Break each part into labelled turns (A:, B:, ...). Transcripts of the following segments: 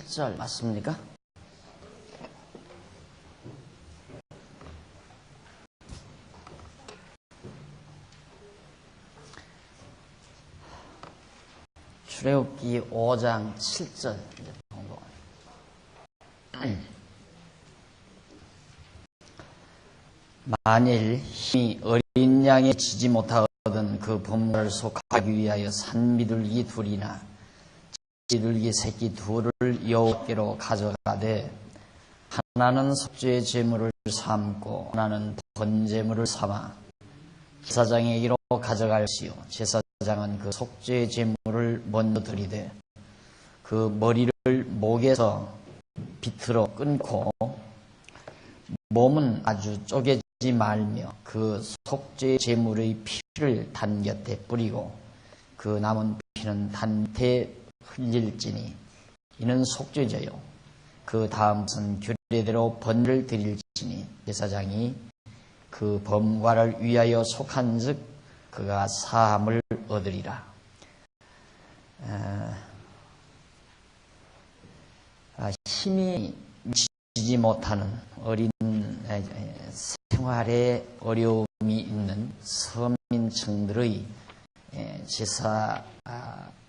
A: 7절 맞습니까? 출애굽기 5장 7절 본문. 만일 힘이 어린 양에 지지 못하거든 그 범과를 속하기 위하여 산비둘기 둘이나 비둘기 새끼 둘을 여호와께로 가져가되 하나는 속죄의 제물을 삼고 하나는 번제물을 삼아 제사장에게로 가져갈시오. 제사장은 그 속죄의 제물을 먼저 드리되 그 머리를 목에서 비틀어 끊고 몸은 아주 쪼개지 말며 그 속죄의 제물의 피를 단 곁에 뿌리고 그 남은 피는 단 밑에 흘릴지니 이는 속죄제요. 그 다음은 규례대로 번제를 드릴지니 제사장이 그 범과를 위하여 속한즉 그가 사함을 얻으리라. 힘이 미치지 못하는 어린 생활에 어려움이 있는 서민층들의 제사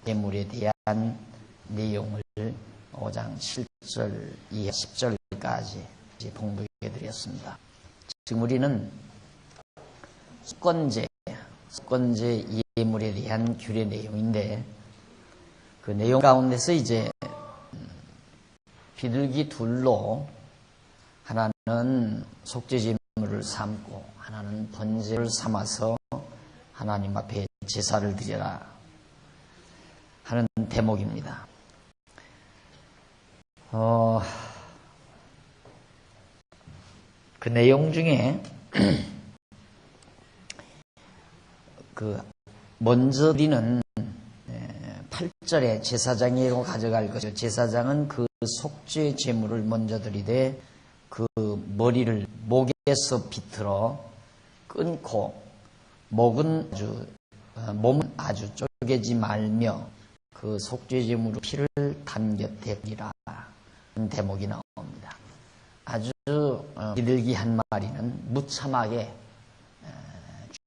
A: 예물에 대한 내용을 5장 7절 이하 10절까지 봉독해 드렸습니다. 지금 우리는 속건제 예물에 대한 규례 내용인데 그 내용 가운데서 이제 비둘기 둘로 하나는 속죄 제물을 삼고 하나는 번제를 삼아서 하나님 앞에 제사를 드려라 하는 대목입니다. 그 내용 중에 그 먼저 드리는 8절에 제사장에게로 가져갈 것이요. 제사장은 그 속죄 제물을 먼저 드리되 그 머리를 목에서 비틀어 끊고 몸은 아주 쪼개지 말며 그 속죄 제물의 피를 단 곁에 뿌리라 하는 대목이 나옵니다. 아주 비둘기 한 마리는 무참하게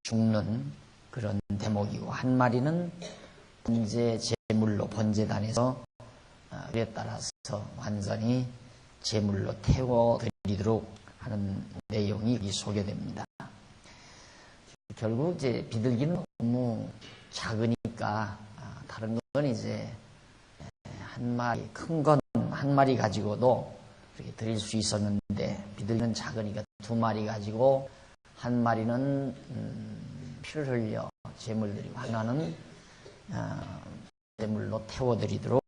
A: 죽는 그런 대목이고 한 마리는 번제 제물로 번제단에서 그에 따라서 완전히 제물로 태워드리도록 하는 내용이 소개됩니다. 결국 이제 비둘기는 너무 작으니까 다른 건 이제 한 마리 큰 건 한 마리 가지고도 이렇게 드릴 수 있었는데 비둘기는 작으니까 두 마리 가지고 한 마리는 피를 흘려 제물 드리고 하나는 제물로 태워드리도록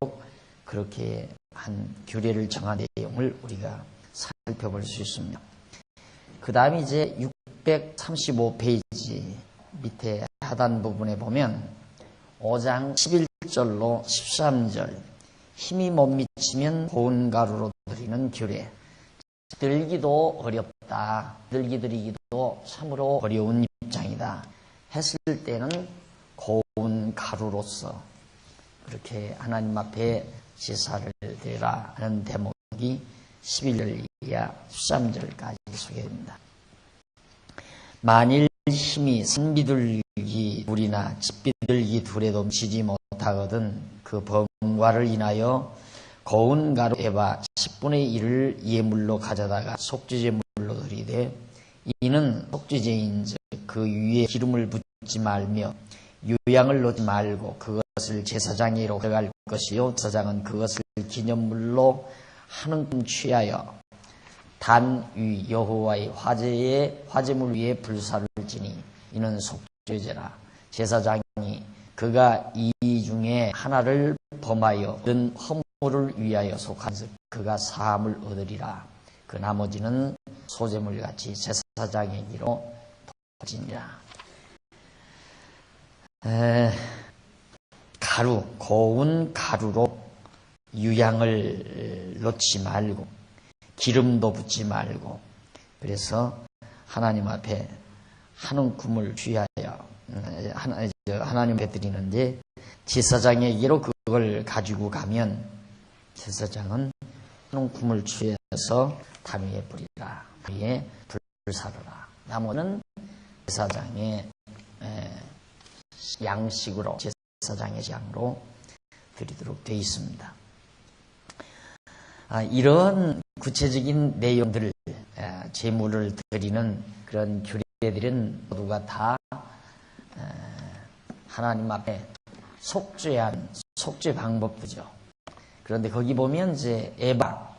A: 그렇게 한 규례를 정한 내용을 우리가 살펴볼 수 있습니다. 그 다음에 이제 635페이지 밑에 하단 부분에 보면 5장 11절로 13절 힘이 못 미치면 고운 가루로 드리는 규례. 들기도 어렵다. 들기 드리기도 참으로 어려운 입장이다. 했을 때는 고운 가루로서 그렇게 하나님 앞에 제사를 드리라 하는 대목이 11절 이하 13절까지 소개됩니다. 만일 힘이 산비둘기 둘이나 집비둘기 둘에도 미치지 못하거든 그 범과를 인하여 고운 가루 에바 10분의 1을 예물로 가져다가 속죄제물로 드리되 이는 속죄제인즉 그 위에 기름을 붓지 말며 유향을 넣지 말고 그것을 제사장에게로 가져갈 것이요 제사장은 그것을 기념물로 하는금 취하여 단 위 여호와의 화제물 위에 불사를 지니 이는 속죄제라. 제사장이 그가 이 중에 하나를 범하여 얻은 허물을 위하여 속한즉 그가 사함을 얻으리라. 그 나머지는 소제물같이 제사장에게로 돌지니라. 가루, 고운 가루로 유향을 넣지 말고 기름도 붓지 말고 그래서 하나님 앞에 한 움큼을 취하여 하나님 앞에 드리는데 제사장에게로 그걸 가지고 가면 제사장은 kum을 취해서 단 위에 뿌리라. 단 위에 불사르라. 나머지는 제사장의 양식으로, 제사장의 양으로 드리도록 되어 있습니다. 이런 구체적인 내용들을, 제물을 드리는 그런 규례들은 모두가 다 하나님 앞에 속죄한 속죄 방법이죠. 그런데 거기 보면 이제 에바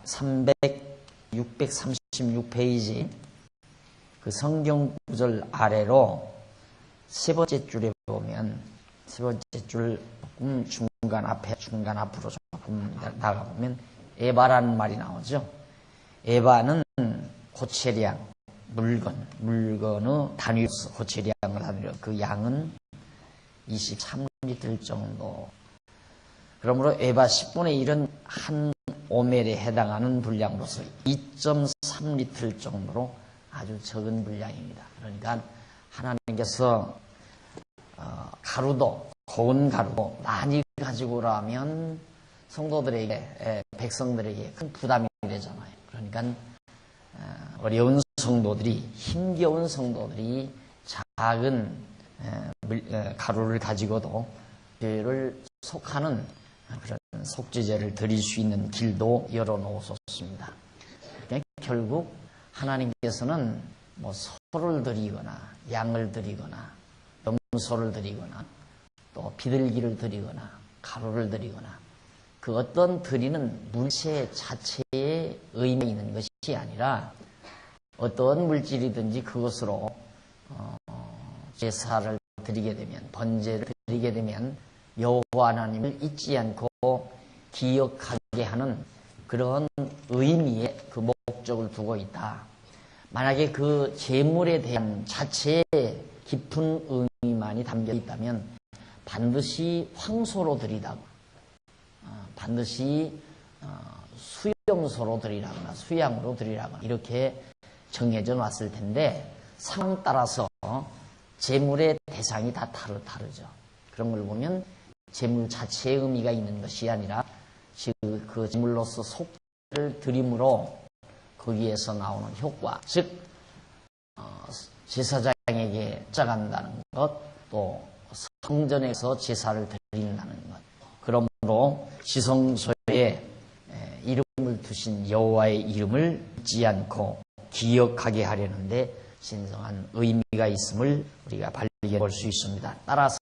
A: 636페이지 그 성경 구절 아래로 세 번째 줄에 보면, 세 번째 줄 조금 중간 앞으로 조금 나가보면 에바라는 말이 나오죠. 에바는 고체량, 물건의 단위로서 고체량을 단위로, 그 양은 23리터 정도. 그러므로 에바 10분의 1은 한 오멜에 해당하는 분량으로서 2.3리터 정도로 아주 적은 분량입니다. 그러니까 하나님께서 가루도, 고운 가루도 많이 가지고 오라면 성도들에게, 백성들에게 큰 부담이 되잖아요. 그러니까 어려운 성도들이, 힘겨운 성도들이 작은 가루를 가지고도 죄를 속하는 그런 속죄제를 드릴 수 있는 길도 열어놓으셨습니다. 결국 하나님께서는 뭐 소를 드리거나 양을 드리거나 염소를 드리거나 또 비둘기를 드리거나 가루를 드리거나 그 어떤 드리는 물체 자체에 의미 있는 것이 아니라 어떤 물질이든지 그것으로 제사를 드리게 되면, 번제를 드리게 되면 여호와 하나님을 잊지 않고 기억하게 하는 그런 의미의 그 목적을 두고 있다. 만약에 그 제물에 대한 자체에 깊은 의미만이 담겨 있다면 반드시 황소로 드리다고, 반드시 수염소로 드리라거나 수양으로 드리라거나 이렇게 정해져 놨을 텐데 상황 따라서 제물의 대상이 다 다르죠. 그런 걸 보면 제물 자체의 의미가 있는 것이 아니라 그 제물로서 속죄를 드림으로 거기에서 나오는 효과, 즉 제사장에게 짜간다는 것, 또 성전에서 제사를 드린다는 것. 그러므로 지성소에 이름을 두신 여호와의 이름을 잊지 않고 기억하게 하려는데 진정한 의미가 있음을 우리가 발견해 볼 수 있습니다. 따라서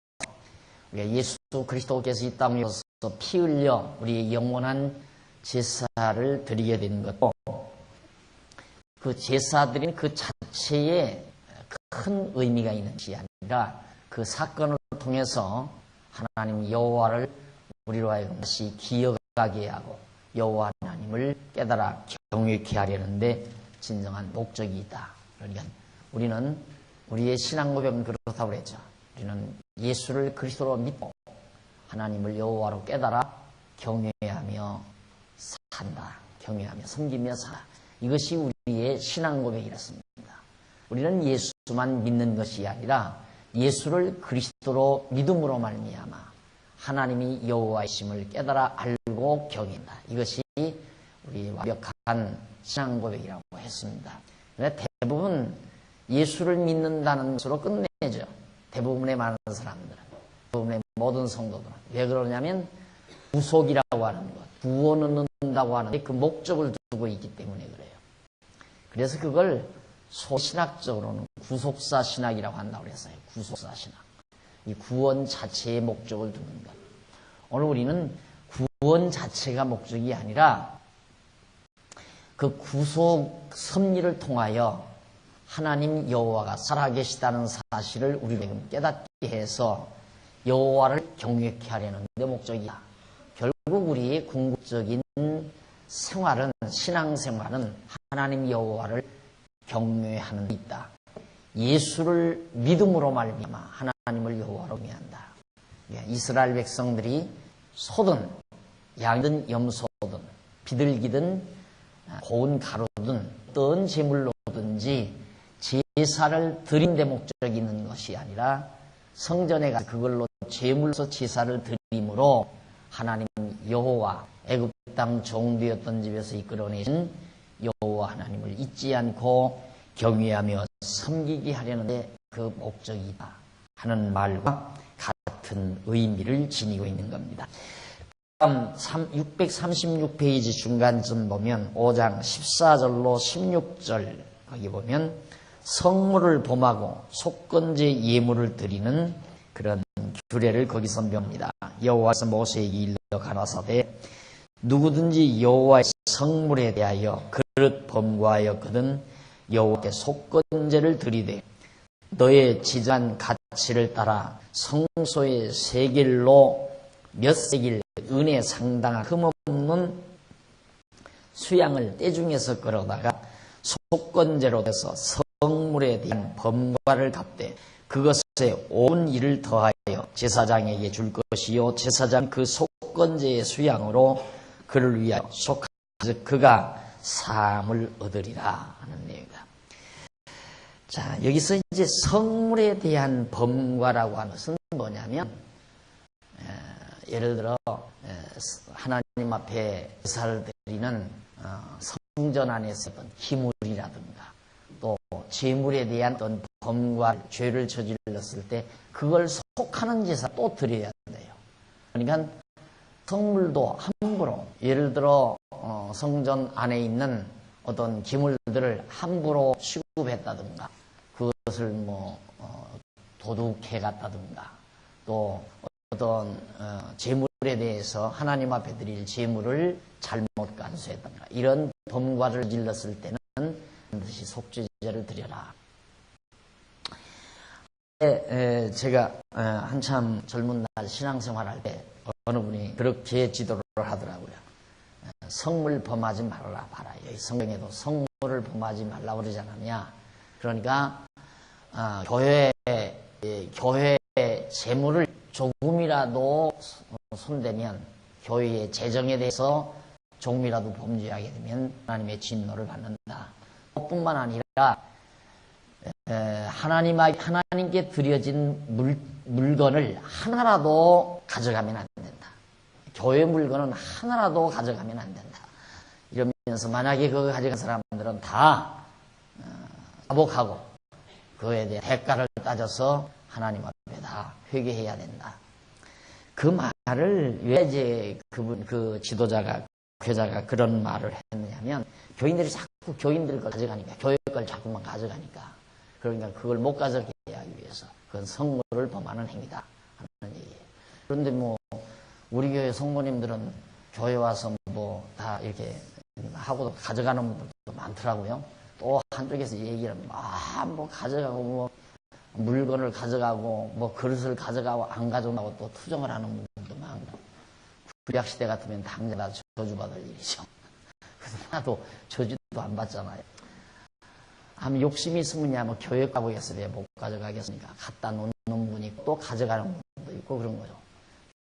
A: 우리가 예수 그리스도께서 이 땅에 오셔서 피 흘려 우리의 영원한 제사를 드리게 된 것도 그 제사 드린 그 자체에 큰 의미가 있는 것이 아니라 그 사건을 통해서 하나님 여호와를 우리로 하여금 다시 기억하게 하고 여호와 하나님을 깨달아 경외케 하려는데 진정한 목적이 있다. 그러니까 우리는 우리의 신앙 고백은 그렇다고 그랬죠. 우리는 예수를 그리스도로 믿고 하나님을 여호와로 깨달아 경외하며 산다. 경외하며 섬기며 산다. 이것이 우리의 신앙 고백이었습니다. 우리는 예수만 믿는 것이 아니라 예수를 그리스도로 믿음으로 말미암아 하나님이 여호와이심을 깨달아 알고 경외한다. 이것이 우리 완벽한 신앙 고백이라고 했습니다. 그런데 대부분 예수를 믿는다는 것으로 끝내죠. 대부분의 많은 사람들은, 대부분의 모든 성도들은. 왜 그러냐면 구속이라고 하는 것, 구원을 얻는다고 하는 그 목적을 두고 있기 때문에 그래요. 그래서 그걸 소신학적으로는 구속사 신학이라고 한다고 그랬어요. 구속사 신학. 이 구원 자체의 목적을 두는 것. 오늘 우리는 구원 자체가 목적이 아니라 그 구속 섭리를 통하여 하나님 여호와가 살아계시다는 사실을 우리에게 깨닫게 해서 여호와를 경외케 하려는 데 목적이다. 결국 우리의 궁극적인 생활은, 신앙생활은 하나님 여호와를 경외하는 데 있다. 예수를 믿음으로 말미암아 하나님을 여호와로 경외한다. 이스라엘 백성들이 소든 양이든 염소든 비둘기든 고운 가루든 어떤 제물로든지 제사를 드린 데 목적이 있는 것이 아니라 성전에 가서 그걸로 제물로서 제사를 드림으로 하나님 여호와 애굽 땅 종되었던 집에서 이끌어내신 여호와 하나님을 잊지 않고 경외하며 섬기게 하려는데 그 목적이다 하는 말과 같은 의미를 지니고 있는 겁니다. 다음 636페이지 중간쯤 보면 5장 14절로 16절 거기 보면 성물을 범하고 속건제 예물을 드리는 그런 규례를 거기서 배웁니다. 여호와께서 모세에게 일러 가라사대 누구든지 여호와의 성물에 대하여 그릇 범과하였거든 여호와께 속건제를 드리되 너의 지잔 가치를 따라 성소의 세겔로 몇 세겔 은혜 상당한 흠없는 수양을 떼중에서 끌어다가 속건제로 돼서 성물에 대한 범과를 갚되 그것에 온 일을 더하여 제사장에게 줄 것이요 제사장 그 속건제의 수양으로 그를 위하여 속하여 그가 사함을 얻으리라 하는 내용이다. 자, 여기서 이제 성물에 대한 범과라고 하는 것은 뭐냐면 예를 들어 하나님 앞에 제사를 드리는 성전 안에서 어떤 기물이라든가 또 제물에 대한 어떤 범과 죄를 저질렀을 때 그걸 속하는 제사 또 드려야 돼요. 그러니까 성물도 함부로 예를 들어 성전 안에 있는 어떤 기물들을 함부로 취급했다든가 그것을 뭐 도둑해 갔다든가 또 어떤 제물에 대해서 하나님 앞에 드릴 제물을 잘못 간수했다든가 이런 범과를 질렀을 때는 반드시 속죄제를 드려라. 제가 한참 젊은 날 신앙생활할 때 어느 분이 그렇게 지도를 하더라고요. 성물 범하지 말아라 봐라. 여기 성경에도 성물을 범하지 말라고 그러지 않았냐. 그러니까 교회 재물을 조금이라도 손대면 교회의 재정에 대해서 조금이라도 범죄하게 되면 하나님의 진노를 받는다. 뿐만 아니라 하나님께 드려진 물건을 하나라도 가져가면 안 된다. 교회 물건은 하나라도 가져가면 안 된다. 이러면서 만약에 그거 가져간 사람들은 다 자복하고 그에 대해 대가를 따져서 하나님 앞에 다 회개해야 된다. 그 말을 왜 이제 그 지도자가 교자가 그런 말을 했느냐면 교인들이 자꾸 교인들 걸 가져가니까 교회 걸 자꾸만 가져가니까 그러니까 그걸 못 가져가게 하기 위해서 그건 성물을 범하는 행위다 하는 얘기예요. 그런데 뭐 우리 교회 성모님들은 교회 와서 뭐 다 이렇게 하고 가져가는 분들도 많더라고요. 또 한쪽에서 얘기를 하면 뭐 가져가고 뭐 물건을 가져가고 뭐 그릇을 가져가고 안 가져가고 또 투정을 하는 분들도 많고 구약시대 같으면 당장 다 저주받을 일이죠. 그래서 하나도 저주도 안 받잖아요. 아무 욕심이 있으면야 뭐 교회 가보겠어 왜 못 가져가겠습니까? 갖다 놓는 분이 있고 또 가져가는 분도 있고 그런 거죠.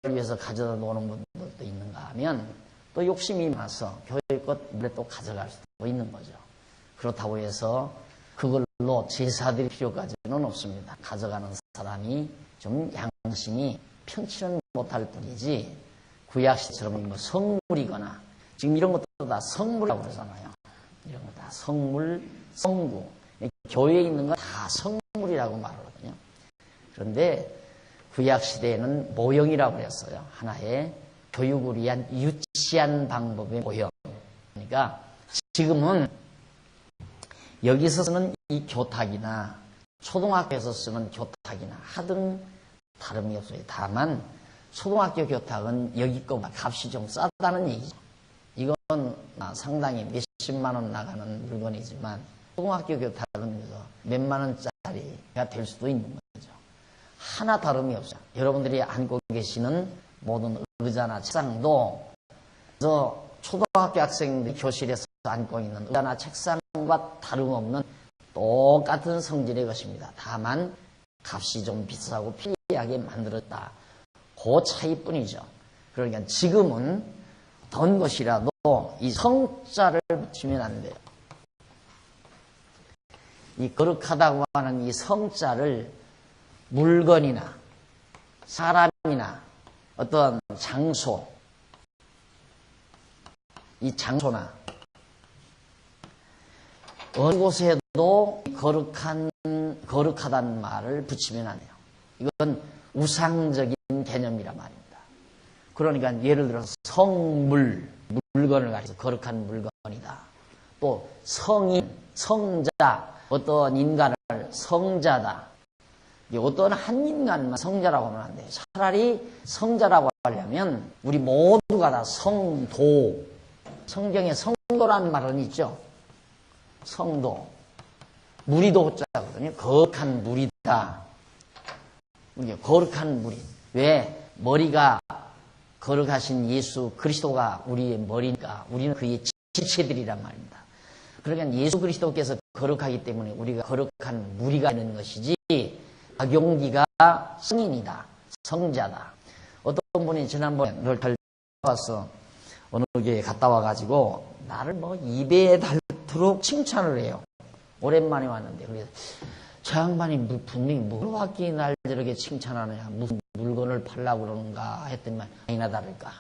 A: 교회를 위해서 가져다 놓는 분들도 있는가 하면 또 욕심이 많아서 교회 것 물에 또 가져갈 수도 있는 거죠. 그렇다고 해서 그걸로 제사드릴 필요까지는 없습니다. 가져가는 사람이 좀 양심이 편치는 못할 뿐이지 구약시처럼 뭐 성물이거나 지금 이런 것도 다 성물이라고 그러잖아요. 이런 거 다 성물, 성구. 교회에 있는 건 다 성물이라고 말하거든요. 그런데 구약시대에는 모형이라고 그랬어요. 하나의 교육을 위한 유치한 방법의 모형. 그러니까 지금은 여기서 쓰는 이 교탁이나 초등학교에서 쓰는 교탁이나 하등 다름이 없어요. 다만 초등학교 교탁은 여기 거보다 값이 좀 싸다는 얘기죠. 이건 상당히 몇십만 원 나가는 물건이지만 초등학교 교탁은 몇만 원짜리가 될 수도 있는 거죠. 하나 다름이 없어요. 여러분들이 앉고 계시는 모든 의자나 책상도 저 초등학교 학생들이 교실에서 앉고 있는 의자나 책상과 다름없는 똑같은 성질의 것입니다. 다만 값이 좀 비싸고 편리하게 만들었다. 그 차이뿐이죠. 그러니까 지금은 어떤 것이라도 이 성자를 붙이면 안 돼요. 이 거룩하다고 하는 이 성자를 물건이나 사람이나 어떤 장소 이 장소나 어느 곳에도 거룩하다는 말을 붙이면 안 돼요. 이건 우상적인 개념이란 말입니다. 그러니까 예를 들어서 성물, 물건을 가리켜서 거룩한 물건이다. 또 성인, 성자, 어떤 인간을 성자다. 어떤 한 인간만 성자라고 하면 안 돼요. 차라리 성자라고 하려면 우리 모두가 다 성도, 성경에 성도라는 말은 있죠. 성도, 무리도 호자거든요. 거룩한 무리다. 거룩한 무리. 왜? 머리가 거룩하신 예수 그리스도가 우리의 머리니까 우리는 그의 지체들이란 말입니다. 그러니까 예수 그리스도께서 거룩하기 때문에 우리가 거룩한 무리가 되는 것이지, 박용기가 성인이다, 성자다. 어떤 분이 지난번에 널 닮아서 어느 교회에 갔다 와가지고 나를 뭐 입에 닳도록 칭찬을 해요. 오랜만에 왔는데. 그래서 저 양반이 분명히 뭘 왔기에 날 저렇게 칭찬하느냐, 무슨 물건을 팔라고 그러는가 했더니만 아니나 다를까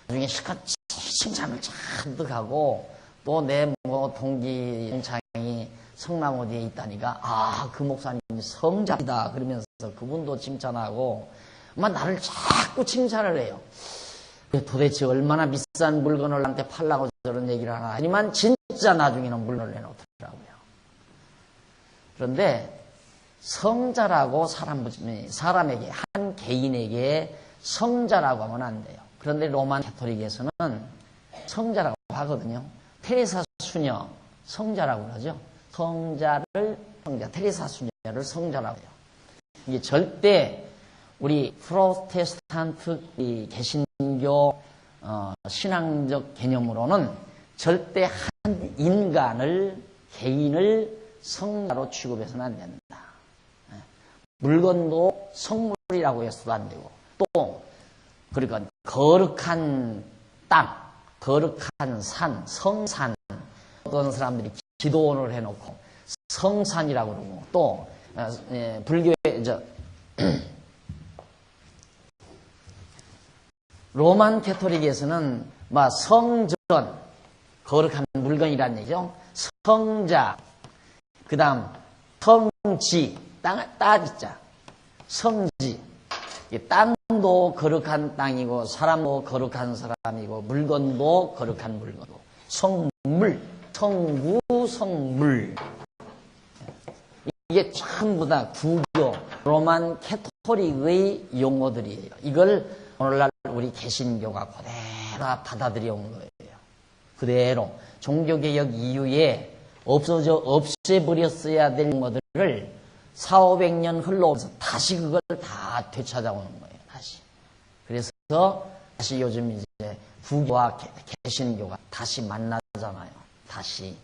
A: 나중에 실컷 칭찬을 잔뜩 하고, 또 내 뭐 동기 동창이 성남 어디에 있다니까, 아, 그 목사님이 성자이다 그러면서 그분도 칭찬하고 막 나를 자꾸 칭찬을 해요. 도대체 얼마나 비싼 물건을 나한테 팔라고 저런 얘기를 하나. 하지만 진짜 나중에는 물건을 내놓더라고요. 그런데 성자라고 사람에게, 한 개인에게 성자라고 하면 안 돼요. 그런데 로만 가톨릭에서는 성자라고 하거든요. 테레사 수녀 성자라고 그러죠. 성자, 테레사 수녀를 성자라고 해요. 이게 절대 우리 프로테스탄트 개신교 신앙적 개념으로는 절대 한 인간을, 개인을 성자로 취급해서는 안 된다. 물건도 성물이라고 해서도 안 되고, 또 그러니까 거룩한 땅, 거룩한 산, 성산, 어떤 사람들이 기도원을 해놓고 성산이라고 그러고, 또 불교의 로만 캐토릭에서는 막 성전, 거룩한 물건이라는 얘기죠. 성자, 그 다음 성지, 따지자, 성지. 땅도 거룩한 땅이고, 사람도 거룩한 사람이고, 물건도 거룩한 물건이고, 성물, 성구, 성물. 이게 전부 다 구교, 로만 캐토릭의 용어들이에요. 이걸 오늘날 우리 개신교가 그대로 받아들여 온 거예요. 그대로 종교개혁 이후에 없애버렸어야 될 용어들을 400~500년 흘러오면서 다시 그걸 다 되찾아오는 거예요. 다시. 그래서 다시 요즘 이제 구교와 개신교가 다시 만나잖아요. 다시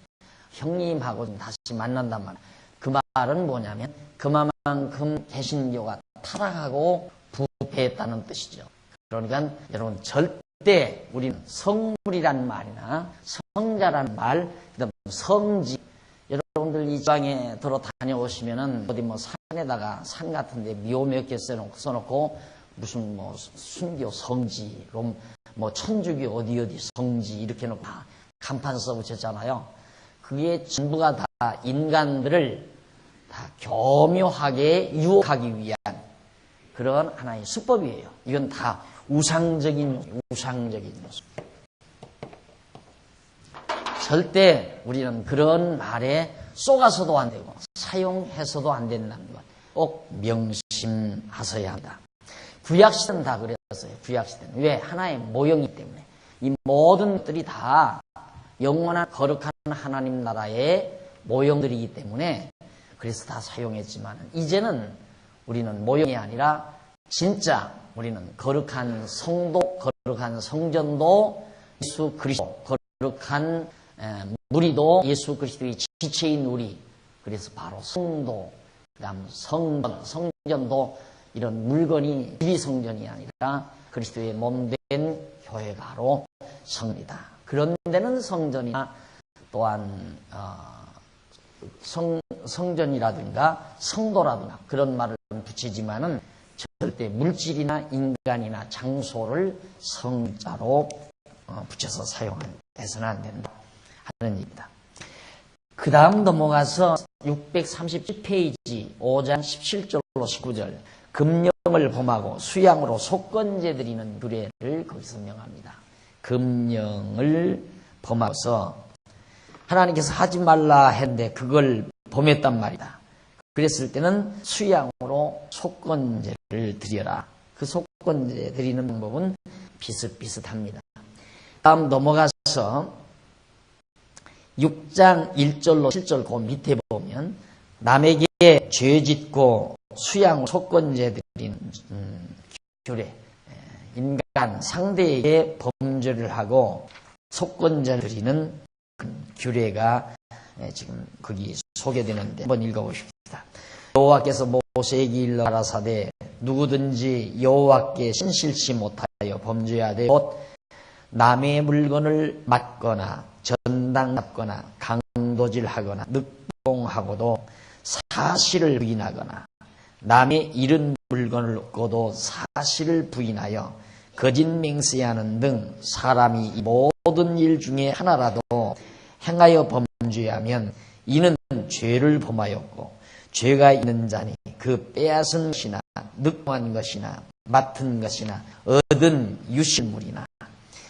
A: 형님하고 다시 만난단 말이에요. 그 말은 뭐냐면 그만큼 개신교가 타락하고 부패했다는 뜻이죠. 그러니까 여러분, 절대 우리는 성물이란 말이나 성자란 말, 그다음 성지, 여러분들 이 지방에 들어 다녀오시면은 어디 뭐 산에다가, 산 같은데 묘 몇 개 써놓고 무슨 뭐 순교 성지, 뭐 천주교 어디 성지 이렇게 놓고 다 간판 써붙였잖아요. 그게 전부가 다 인간들을 다 교묘하게 유혹하기 위한 그런 하나의 수법이에요. 이건 다 우상적인 모습. 절대 우리는 그런 말에 속아서도 안 되고 사용해서도 안 된다는 것 꼭 명심하셔야 합니다. 구약시대는 다 그랬어요. 구약시대는. 왜? 하나의 모형이기 때문에. 이 모든 것들이 다 영원한 거룩한 하나님 나라의 모형들이기 때문에 그래서 다 사용했지만, 이제는 우리는 모형이 아니라 진짜 우리는 거룩한 성도, 거룩한 성전도 예수 그리스도, 거룩한 무리도 예수 그리스도의 지체인 우리, 그래서 바로 성도, 그 다음 성전도 이런 물건이 집이 성전이 아니라 그리스도의 몸된 교회가 바로 성이다. 그런 데는 성전이나 또한 성전이라든가 성도라든가 그런 말을 붙이지만은 절대 물질이나 인간이나 장소를 성자로 붙여서 사용해서는 안 된다 하는 얘기입니다. 그 다음 넘어가서 637페이지 5장 17절로 19절 금령을 범하고 수양으로 속건제 드리는 규례를 거기서 명합니다. 금령을 범하고서 하나님께서 하지 말라 했는데 그걸 범했단 말이다. 그랬을 때는 수양으로 속건제를 드려라. 그 속건제 드리는 방법은 비슷비슷합니다. 다음 넘어가서 6장 1절로 7절 그 밑에 보면 남에게 죄 짓고 수양 속건제 드리는 규례, 인간 상대에게 범죄를 하고 속건제를 드리는 규례가 지금 거기 소개되는데 한번 읽어보십시다. 여호와께서 모세에게 일러 가라사대 누구든지 여호와께 신실치 못하여 범죄하되 곧 남의 물건을 맞거나 전당잡거나 강도질하거나 늑봉하고도 사실을 부인하거나 남의 잃은 물건을 얻고도 사실을 부인하여 거짓 맹세하는 등 사람이 이 모든 일 중에 하나라도 행하여 범죄하면 이는 죄를 범하였고 죄가 있는 자니 그 빼앗은 것이나 늑봉한 것이나 맡은 것이나 얻은 유실물이나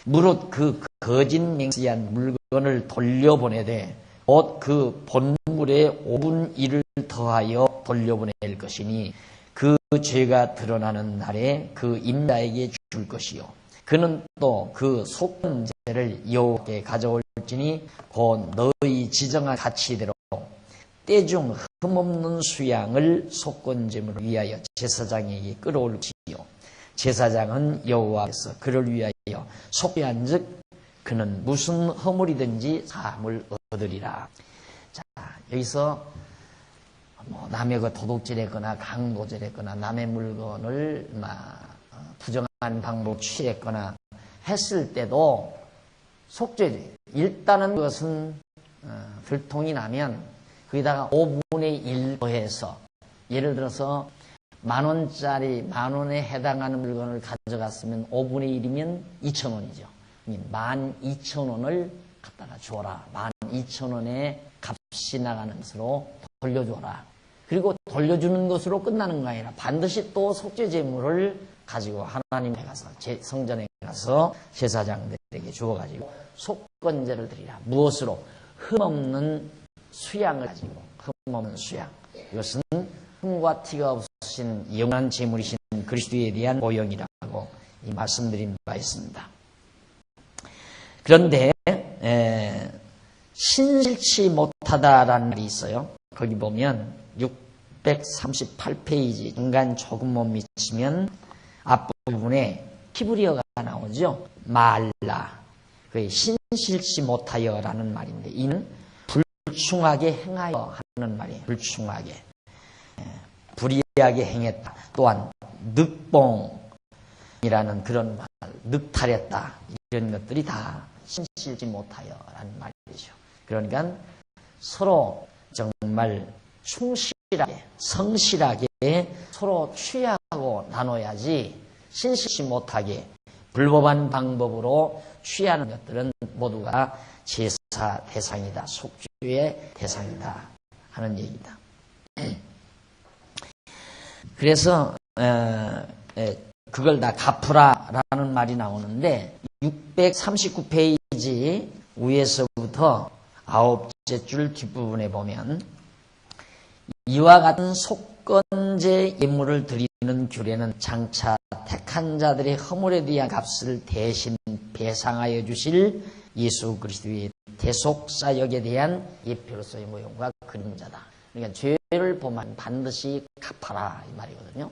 A: 무릇 그 거짓 맹세한 물건을 돌려보내되 곧 그 본물의 5분 1을 더하여 돌려보낼 것이니 그 죄가 드러나는 날에 그 임자에게 줄 것이요 그는 또 그 속건제를 여호와께 가져올지니 곧 너희 지정한 가치대로 때중 흠없는 수양을 속건제물을 위하여 제사장에게 끌어올지요 제사장은 여호와께서 그를 위하여 속죄한즉 그는 무슨 허물이든지 사함을 얻으리라. 자, 여기서 남의 그 도둑질했거나 강도질했거나 남의 물건을 부정한 방법 취했거나 했을 때도 속죄죄. 일단은 그것은 들통이 나면 거기다가 5분의 1 더해서 예를 들어서 10,000원짜리 10,000원에 해당하는 물건을 가져갔으면 5분의 1이면 2,000원이죠. 12,000원을 갖다가 줘라. 12,000원의 값이 나가는 것으로 돌려줘라. 그리고 돌려주는 것으로 끝나는 거 아니라 반드시 또 속죄제물을 가지고 하나님에 가서 성전에 가서 제사장들에게 주어가지고 속건제를 드리라. 무엇으로? 흠없는 수양을 가지고 흠없는 수양. 이것은 흠과 티가 없으신 영원한 제물이신 그리스도에 대한 모형이라고 이 말씀드린 바 있습니다. 그런데 신실치 못하다라는 말이 있어요. 거기 보면 638페이지 중간 조금 못 미치면 앞부분에 히브리어가 나오죠. 말라. 그게 신실치 못하여라는 말인데 이는 불충하게 행하여 하는 말이에요. 불충하게. 불의하게 행했다. 또한 늑봉이라는 그런 말, 늑탈했다. 이런 것들이 다 신실치 못하여라는 말이죠. 그러니까 서로 정말 충실하게, 성실하게 서로 취하고 나눠야지 신실치 못하게 불법한 방법으로 취하는 것들은 모두가 제사 대상이다. 속죄의 대상이다. 하는 얘기다. 그래서 그걸 다 갚으라라는 말이 나오는데 639페이지 위에서부터 9째 줄 뒷부분에 보면 이와 같은 속건제 예물을 드리는 규례는 장차 택한 자들의 허물에 대한 값을 대신 배상하여 주실 예수 그리스도의 대속사역에 대한 예표로서의 모형과 그림자다. 그러니까 죄를 범하면 반드시 갚아라 이 말이거든요.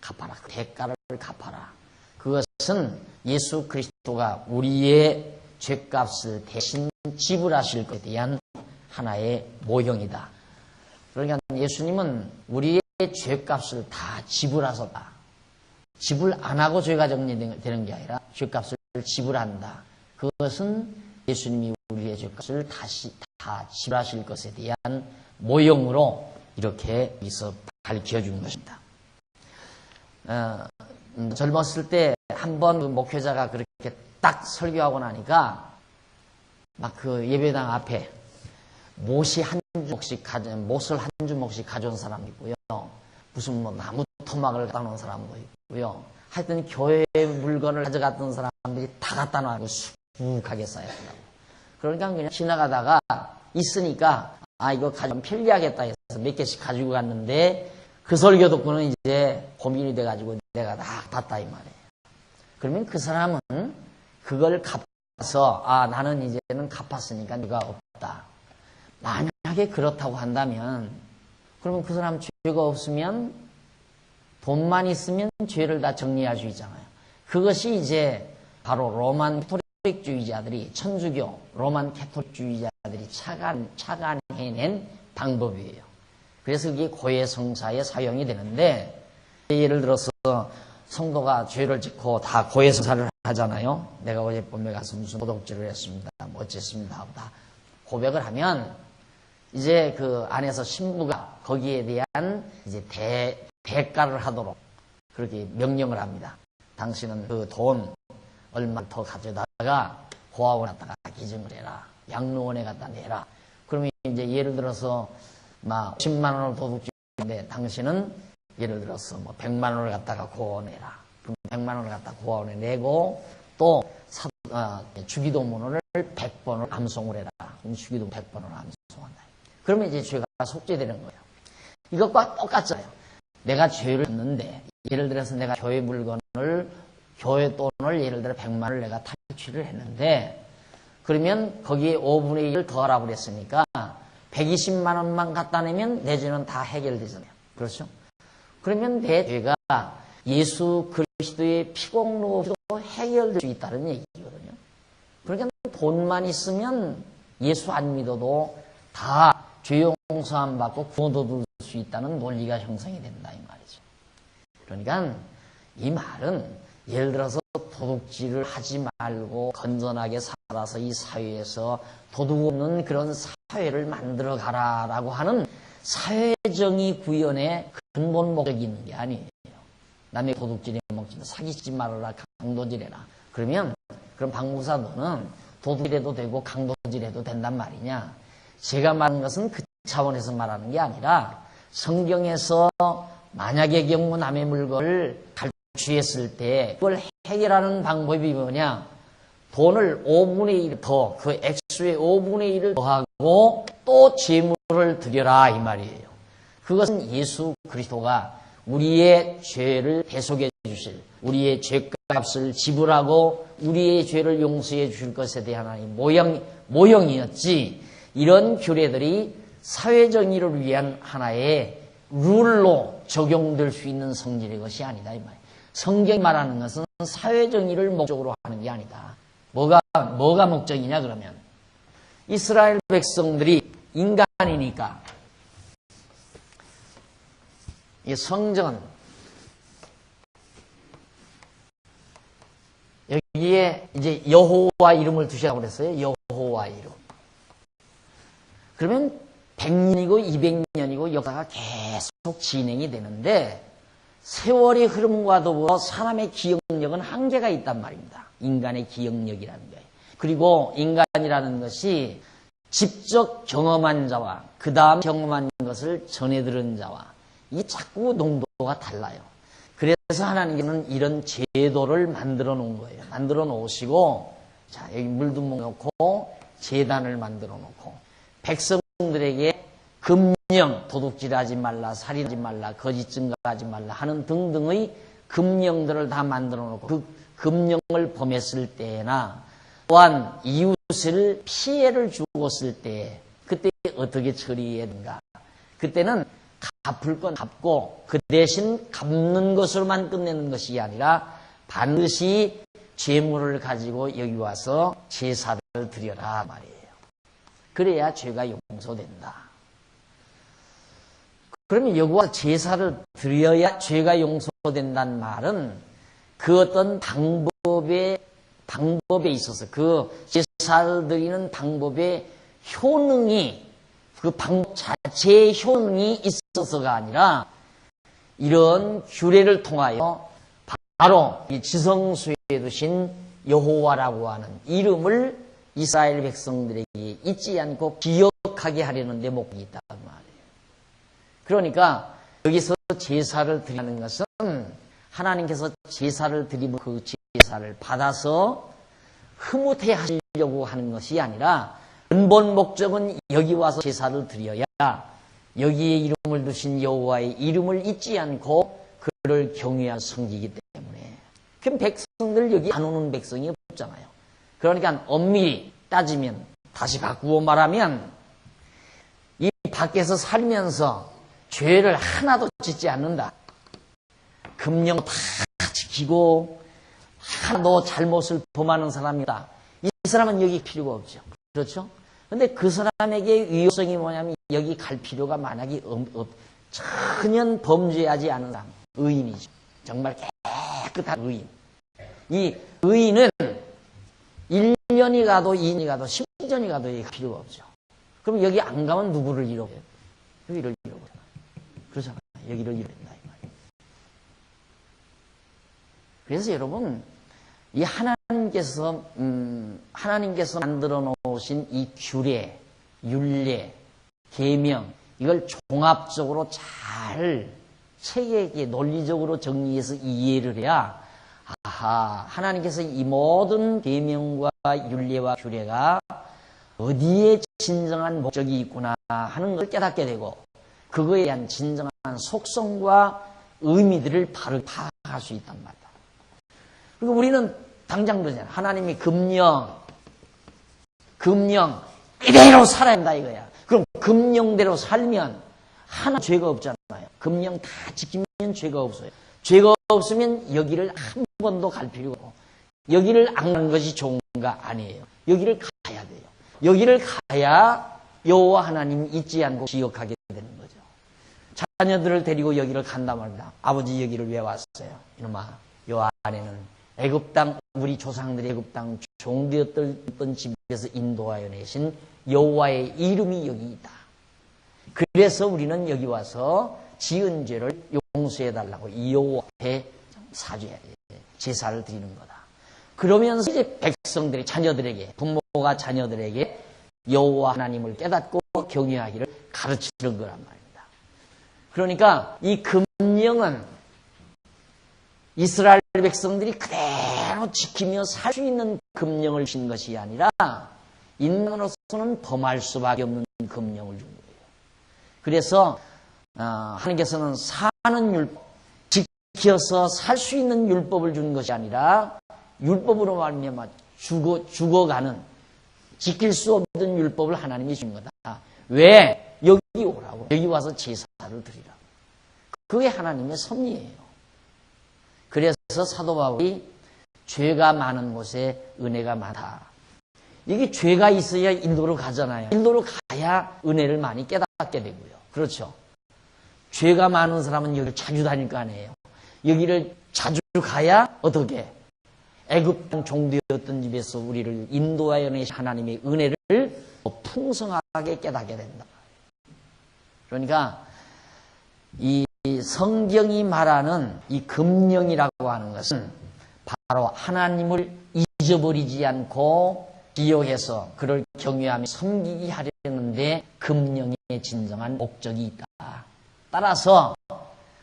A: 갚아라. 그 대가를 갚아라. 그것은 예수 그리스도가 우리의 죄값을 대신 지불하실 것에 대한 하나의 모형이다. 그러니까 예수님은 우리의 죄값을 다 지불하셨다. 지불 안 하고 죄가 정리되는 게 아니라 죄값을 지불한다. 그것은 예수님이 우리의 죄값을 다시 다 지불하실 것에 대한 모형으로 이렇게 여기서 밝혀준 것입니다. 젊었을 때 한 번 그 목회자가 그렇게 딱 설교하고 나니까 막 그 예배당 앞에 못을 한 주먹씩 가져온 사람도 있고요. 무슨 뭐 나무 토막을 갖다 놓은 사람도 있고요. 하여튼 교회 물건을 가져갔던 사람들이 다 갖다 놔고 수북하게 쌓였다고. 그러니까 그냥 지나가다가 있으니까 이거 가져가면 편리하겠다 해서 몇 개씩 가지고 갔는데 그 설교 듣고는 이제 고민이 돼가지고 내가 다 봤다 이 말이에요. 그러면 그 사람은 그걸 갚아서 나는 이제는 갚았으니까 네가 없다. 만약에 그렇다고 한다면 그러면 그 사람 죄가 없으면 돈만 있으면 죄를 다 정리할 수 있잖아요. 그것이 이제 바로 로만 캐토릭주의자들이 천주교 로만 캐토릭주의자들이 착안해낸 방법이에요. 그래서 그게 고해성사에 사용이 되는데 예를 들어서 성도가 죄를 짓고 다 고해성사를 하잖아요. 내가 어제 밤에 가서 무슨 도둑질을 했습니다. 뭐 어쨌습니다. 다 고백을 하면 이제 그 안에서 신부가 거기에 대한 이제 대가를 하도록 그렇게 명령을 합니다. 당신은 그 돈 얼마 더 가져다가 고아원에 갖다가 기증을 해라. 양로원에 갖다 내라. 그러면 이제 예를 들어서 막 10만 원을 도둑질인데 당신은 예를 들어서 뭐 100만 원을 갖다가 고아원에 내라. 그럼 100만 원을 갖다 고아원에 내고 또 주기도문을 100번을 암송을 해라. 그럼 주기도문 100번을 암송한다. 그러면 이제 죄가 속죄되는 거예요. 이것과 똑같잖아요. 내가 죄를 했는데 예를 들어서 내가 교회 물건을 교회 돈을 예를 들어 100만 원을 내가 탈취를 했는데 그러면 거기에 5분의 1을 더하라고 그랬으니까 120만 원만 갖다 내면 내 죄는 다 해결되잖아요. 그렇죠? 그러면 내 죄가 예수 그리스도의 피공로로 해결될 수 있다는 얘기거든요. 그러니까 돈만 있으면 예수 안 믿어도 다 죄 용서함 받고 구원도 얻을 수 있다는 논리가 형성이 된다 이 말이죠. 그러니까 이 말은 예를 들어서 도둑질을 하지 말고 건전하게 살아서 이 사회에서 도둑 없는 그런 사회를 만들어 가라라고 하는 사회정의 구현의 근본 목적이 있는 게 아니에요. 남의 도둑질에 먹지 마, 사기치지 말아라, 강도질해라. 그럼 박 목사 너는 도둑질해도 되고 강도질해도 된단 말이냐? 제가 말하는 것은 그 차원에서 말하는 게 아니라 성경에서 만약의 경우 남의 물건을 갈취했을 때 그걸 해결하는 방법이 뭐냐? 돈을 5분의 1 더, 그 액수의 5분의 1을 더하고 또 제물을 드려라 이 말이에요. 그것은 예수 그리스도가 우리의 죄를 대속해 주실, 우리의 죄값을 지불하고 우리의 죄를 용서해 주실 것에 대한 하나의 모형이었지, 이런 규례들이 사회정의를 위한 하나의 룰로 적용될 수 있는 성질의 것이 아니다 이 말이에요. 성경이 말하는 것은 사회정의를 목적으로 하는 게 아니다. 뭐가 목적이냐 그러면 이스라엘 백성들이 인간이니까 이 성전 여기에 이제 여호와 이름을 두시라고 그랬어요. 여호와 이름. 그러면 100년이고 200년이고 역사가 계속 진행이 되는데 세월이 흐름과 더불어 사람의 기억력은 한계가 있단 말입니다. 인간의 기억력이라는 거예요. 그리고 인간이라는 것이 직접 경험한 자와 그 다음 경험한 것을 전해 들은 자와 이 자꾸 농도가 달라요. 그래서 하나님께서는 이런 제도를 만들어 놓은 거예요. 만들어 놓으시고 자 여기 물두멍 놓고 제단을 만들어 놓고 백성들에게 금령, 도둑질하지 말라, 살인하지 말라, 거짓 증거하지 말라 하는 등등의 금령들을 다 만들어 놓고 그 금령을 범했을 때나 또한 이웃을 피해를 주었을 때 그때 어떻게 처리해야 되는가. 그때는 갚을 건 갚고 그 대신 갚는 것으로만 끝내는 것이 아니라 반드시 죄물을 가지고 여기 와서 제사를 드려라 말이에요. 그래야 죄가 용서된다. 그러면 여기 와서 제사를 드려야 죄가 용서된다는 말은 그 어떤 방법에 있어서 그 제사를 드리는 방법의 효능이 그 방법 자체의 효능이 있어서가 아니라 이런 규례를 통하여 바로 이 지성수에 두신 여호와라고 하는 이름을 이스라엘 백성들에게 잊지 않고 기억하게 하려는 데 목적이 있다는 말이에요. 그러니까 여기서 제사를 드리는 것은 하나님께서 제사를 드리면 그 제사를 받아서 흐뭇해 하시려고 하는 것이 아니라 근본 목적은 여기 와서 제사를 드려야 여기에 이름을 두신 여호와의 이름을 잊지 않고 그를 경외한 성지이기 때문에. 그럼 백성들 여기 안 오는 백성이 없잖아요. 그러니까 엄밀히 따지면 다시 바꾸어 말하면 이 밖에서 살면서 죄를 하나도 짓지 않는다. 금령 다 지키고 하나도 잘못을 범하는 사람이다. 이 사람은 여기 필요가 없죠. 그렇죠? 근데 그 사람에게 위험성이 뭐냐면 여기 갈 필요가 만약에 전혀 범죄하지 않은 사람, 의인이죠. 정말 깨끗한 의인. 이 의인은 1년이 가도 2년이 가도 10년이 가도 여기 필요가 없죠. 그럼 여기 안 가면 누구를 잃어버려요? 여기를 잃어버려요. 그렇잖아요. 여기를 잃어버린다 이 말이에요. 그래서 여러분 이 하나님께서 만들어 놓으신 이 규례, 율례, 계명 이걸 종합적으로 잘 체계에 논리적으로 정리해서 이해를 해야 하나님께서 이 모든 계명과 율례와 규례가 어디에 진정한 목적이 있구나 하는 걸 깨닫게 되고 그거에 대한 진정한 속성과 의미들을 바로 파악할 수 있단 말이다. 그리고 우리는 당장 그러잖아요. 하나님이 금령 이대로 살아야 한다 이거야. 그럼 금령대로 살면 하나 죄가 없잖아요. 금령 다 지키면 죄가 없어요. 죄가 없으면 여기를 한 번도 갈 필요가 없고 여기를 안 가는 것이 좋은가? 아니에요. 여기를 가야 돼요. 여기를 가야 여호와 하나님 잊지 않고 기억하게 되는 거죠. 자녀들을 데리고 여기를 간단 말입니다. 아버지 여기를 왜 왔어요? 이놈아, 요 안에는 애굽 땅 우리 조상들이 애굽 땅 종되었던 집에서 인도하여 내신 여호와의 이름이 여기 있다. 그래서 우리는 여기 와서 지은 죄를 용서해달라고 이 여호와 앞에 사죄해야 돼. 제사를 드리는 거다. 그러면서 이제 백성들이 자녀들에게 부모가 자녀들에게 여호와 하나님을 깨닫고 경외하기를 가르치는 거란 말입니다. 그러니까 이 금령은 이스라엘 백성들이 그대로 지키며 살 수 있는 금령을 준 것이 아니라 인간으로서는 범할 수밖에 없는 금령을 준 거예요. 그래서 하나님께서는 사는 율법, 지켜서 살 수 있는 율법을 준 것이 아니라 율법으로 말미암아 죽어가는 지킬 수 없는 율법을 하나님이 준 거다. 왜? 여기 오라고. 여기 와서 제사를 드리라고. 그게 하나님의 섭리예요. 그래서 사도 바울이 죄가 많은 곳에 은혜가 많다. 이게 죄가 있어야 인도로 가잖아요. 인도로 가야 은혜를 많이 깨닫게 되고요. 그렇죠. 죄가 많은 사람은 여기를 자주 다닐 거 아니에요. 여기를 자주 가야 어떻게? 애굽 땅 종되었던 집에서 우리를 인도하여 내신 하나님의 은혜를 풍성하게 깨닫게 된다. 그러니까 이 성경이 말하는 이 금령이라고 하는 것은 바로 하나님을 잊어버리지 않고 기억해서 그를 경외하며 섬기게 하려는데 금령의 진정한 목적이 있다. 따라서